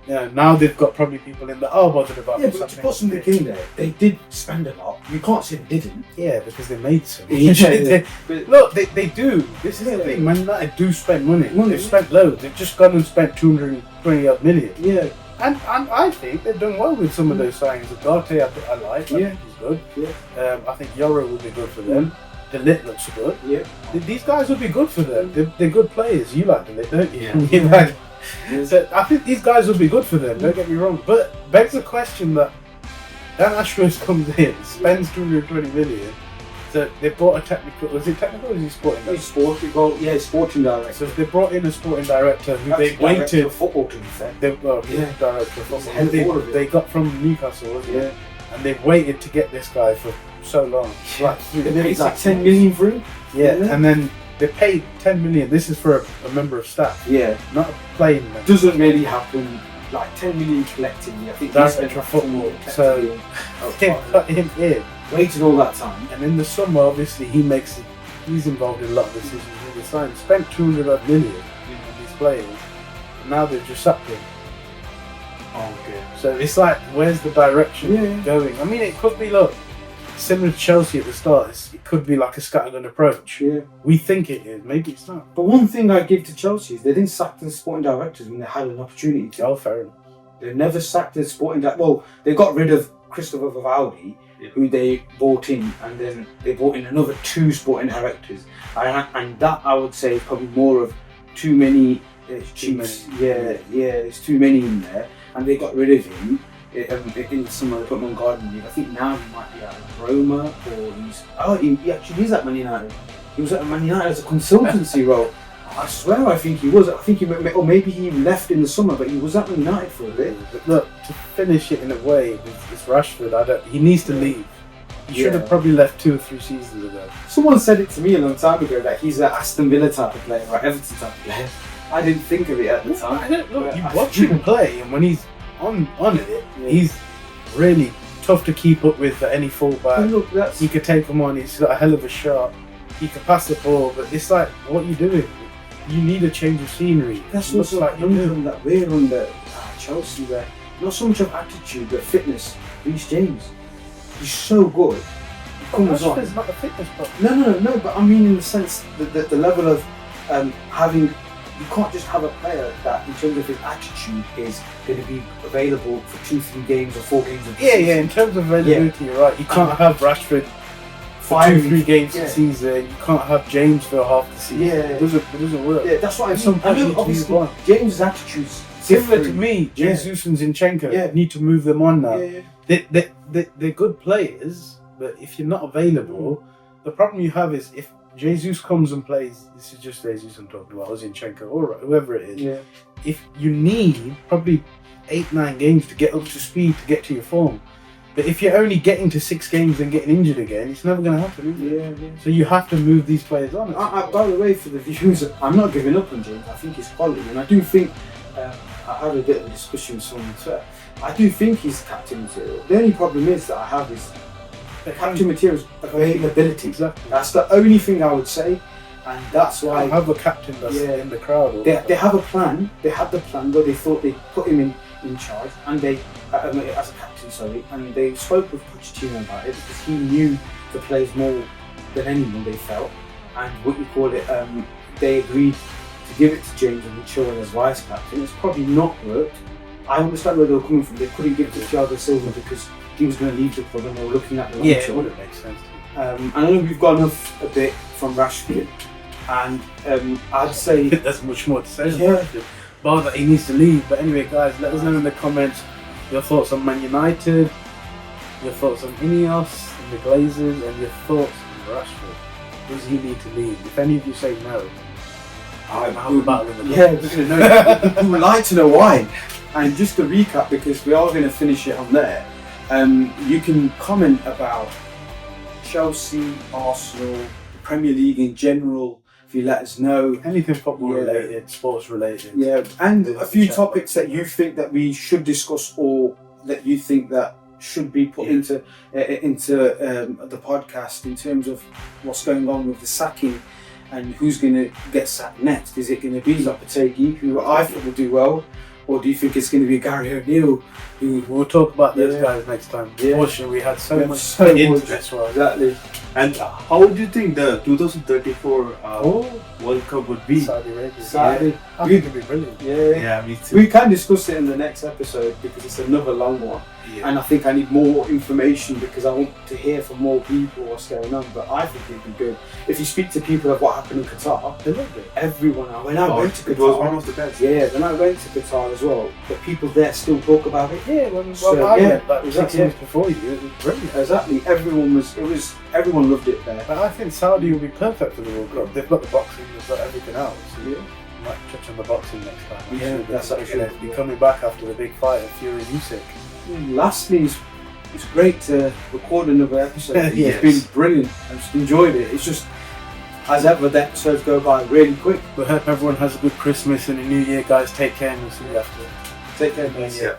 S3: Yeah, now they've got probably people in that are bothered about
S2: Yeah,
S3: what's
S2: but to
S3: happening
S2: put
S3: on the
S2: something
S3: pitch.
S2: in there, they did spend a lot. You can't say they didn't.
S3: Yeah, because they made some.
S2: Yeah. But
S3: Look, they do. This is the
S2: Yeah.
S3: thing. Man United do spend money.
S2: Money.
S3: They've spent loads. They've just gone and spent 220 odd million.
S2: yeah,
S3: And I think they've done well with some of those signings. Ugarte, I like. I
S2: Yeah.
S3: think he's good.
S2: yeah,
S3: I think Yoro will be good for them. The Lit looks good.
S2: yeah.
S3: These guys will be good for them. They're good players. You like the Lit, don't you?
S2: Yeah.
S3: You like- So I think these guys will be good for them. Don't get me wrong. But begs the question that Dan Ashworth comes in, spends 220 million. So they brought a technical. Was it technical or was he sporting?
S2: He's sporting director.
S3: So they brought in a sporting director who they
S2: Actually, director
S3: waited.
S2: of football, to be fair.
S3: Director of football.
S2: Head of all of it.
S3: They got from Newcastle, wasn't it?
S2: Yeah.
S3: And they've waited to get this guy for so long. Like,
S2: They paid like
S3: 6
S2: 10
S3: months.
S2: million for him.
S3: Yeah,
S2: Yeah.
S3: and then they paid 10 million. This is for a member of staff,
S2: Yeah.
S3: not a playing member.
S2: Doesn't really happen. Like 10 million collectively. I think
S3: That's
S2: he spent
S3: for
S2: like 10
S3: football.
S2: million
S3: So
S2: collectively.
S3: They cut him in,
S2: Waited all that time.
S3: and in the summer, obviously, he's involved in a lot of decisions. He decided spent 200 odd million on these players, and now they've just sacked him.
S2: Oh, okay.
S3: So it's like, where's the direction going? I mean, it could be, look, similar to Chelsea at the start. It could be like a scattergun approach.
S2: Yeah.
S3: We think it is. Maybe it's not.
S2: But one thing I give to Chelsea is they didn't sack the sporting directors when they had an opportunity to.
S3: Oh, fair enough.
S2: They never sacked the sporting director. Well, they got rid of Christopher Vivaldi, who they bought in, and then they bought in another 2 sporting directors. And that, I would say, is probably more of too many chiefs. Yeah, there's too many in there. And they got rid of him in some of the Putman Garden League. I think now he might be at Roma, or he actually is at Man United. He was at Man United as a consultancy role. I swear, I think he was. I think or maybe he left in the summer, but he was at Man United for a bit.
S3: But look, to finish it in a way, it's Rashford. He needs to leave. He should have probably left 2 or 3 seasons ago.
S2: Someone said it to me a long time ago that he's an Aston Villa type of player or Everton type of player. I didn't think of it at the time.
S3: Look, you watch him play, and when he's on it, he's really tough to keep up with for any fullback.
S2: Look,
S3: he could take him on. He's got a hell of a shot. He could pass the ball, but it's like, what are you doing? You need a change of scenery.
S2: That's what's like that we're under Chelsea, where not so much of attitude but fitness. Reece James, he's so good. He comes on.
S3: It's not a fitness problem.
S2: No. But I mean, in the sense that the level of having. You can't just have a player that, in terms of his attitude, is going to be available for 2-3 games or 4 games.
S3: Yeah. In terms of availability, you're right. You can't have Rashford for 2-3 games a season. You can't have James for half the season.
S2: Yeah,
S3: it doesn't work.
S2: Yeah, that's what I mean. Obviously, James' attitude's
S3: similar to me. Jesus and Zinchenko need to move them on now. They're good players, but if you're not available, the problem you have is if Jesus comes and plays, this is just Jesus I'm talking about, or Zinchenko, or whoever it is. Yeah. If you need probably 8-9 games to get up to speed, to get to your form. But if you're only getting to 6 games and getting injured again, it's never going to happen, is it? Yeah. So you have to move these players on.
S2: By the way, for the viewers, I'm not giving up on James. I think he's quality, and I do think, I had a bit of a discussion with someone on Twitter, I do think he's captain material. The only problem is that I have is the captain material's availability. Exactly. That's the only thing I would say, and that's why
S3: I have a captain that's in the crowd.
S2: They have a plan. They had the plan, but they thought they put him in charge, and they as a captain, and they spoke with Pochettino about it because he knew the players more than anyone. They felt, and they agreed to give it to James and Chilwell as vice captain. It's probably not worked. I understand where they were coming from. They couldn't give it to Thiago Silva because he was going to leave the club, and they were looking at the long term.
S3: It makes sense.
S2: I know we've gone off a bit from Rashford, and I'd say
S3: there's much more to say about Rashford, bar that he needs to leave. But anyway, guys, let us know in the comments your thoughts on Man United, your thoughts on Ineos and the Glazers, and your thoughts on Rashford. Does he need to leave? If any of you say no, I'm battling the
S2: we would like to know why. And just to recap, because we are going to finish it on there, you can comment about Chelsea, Arsenal, the Premier League in general, if you let us know.
S3: Anything football related, sports related.
S2: Yeah, and a few topics that you think that we should discuss, or that you think that should be put into the podcast in terms of what's going on with the sacking and who's going to get sacked next. Is it going to be Lopetegui, who I think will do well? Or do you think it's going to be Gary O'Neill?
S3: We'll talk about those guys next time. Unfortunately, we had so much interest.
S2: Exactly.
S4: And how do you think the 2034 World Cup would be?
S3: Saudi Arabia.
S2: I think
S3: it'd be brilliant.
S4: Yeah, me too.
S2: We can discuss it in the next episode because it's another long one. Yeah. And I think I need more information because I want to hear from more people what's going on. But I think it'd be good. If you speak to people of what happened in Qatar, they loved it. Everyone, when I went to Qatar,
S4: it was one of the best.
S2: Yeah, when I went to Qatar as well, the people there still talk about it.
S3: Yeah, I went like 6 years before you. It was brilliant.
S2: Exactly. Everyone loved it there.
S3: But I think Saudi will be perfect for the World Cup. They've got the boxing, they've got everything else. So we might touch on the boxing next time.
S2: That's actually
S3: going to be coming back after the big fight of Fury Usyk.
S2: Lastly, it's great to record another episode. It's been brilliant. I've just enjoyed it. It's just, as ever, the episodes go by really quick.
S3: We hope everyone has a good Christmas and a New Year, guys. Take care, and we'll see you after.
S2: Take care, guys.
S4: Yeah.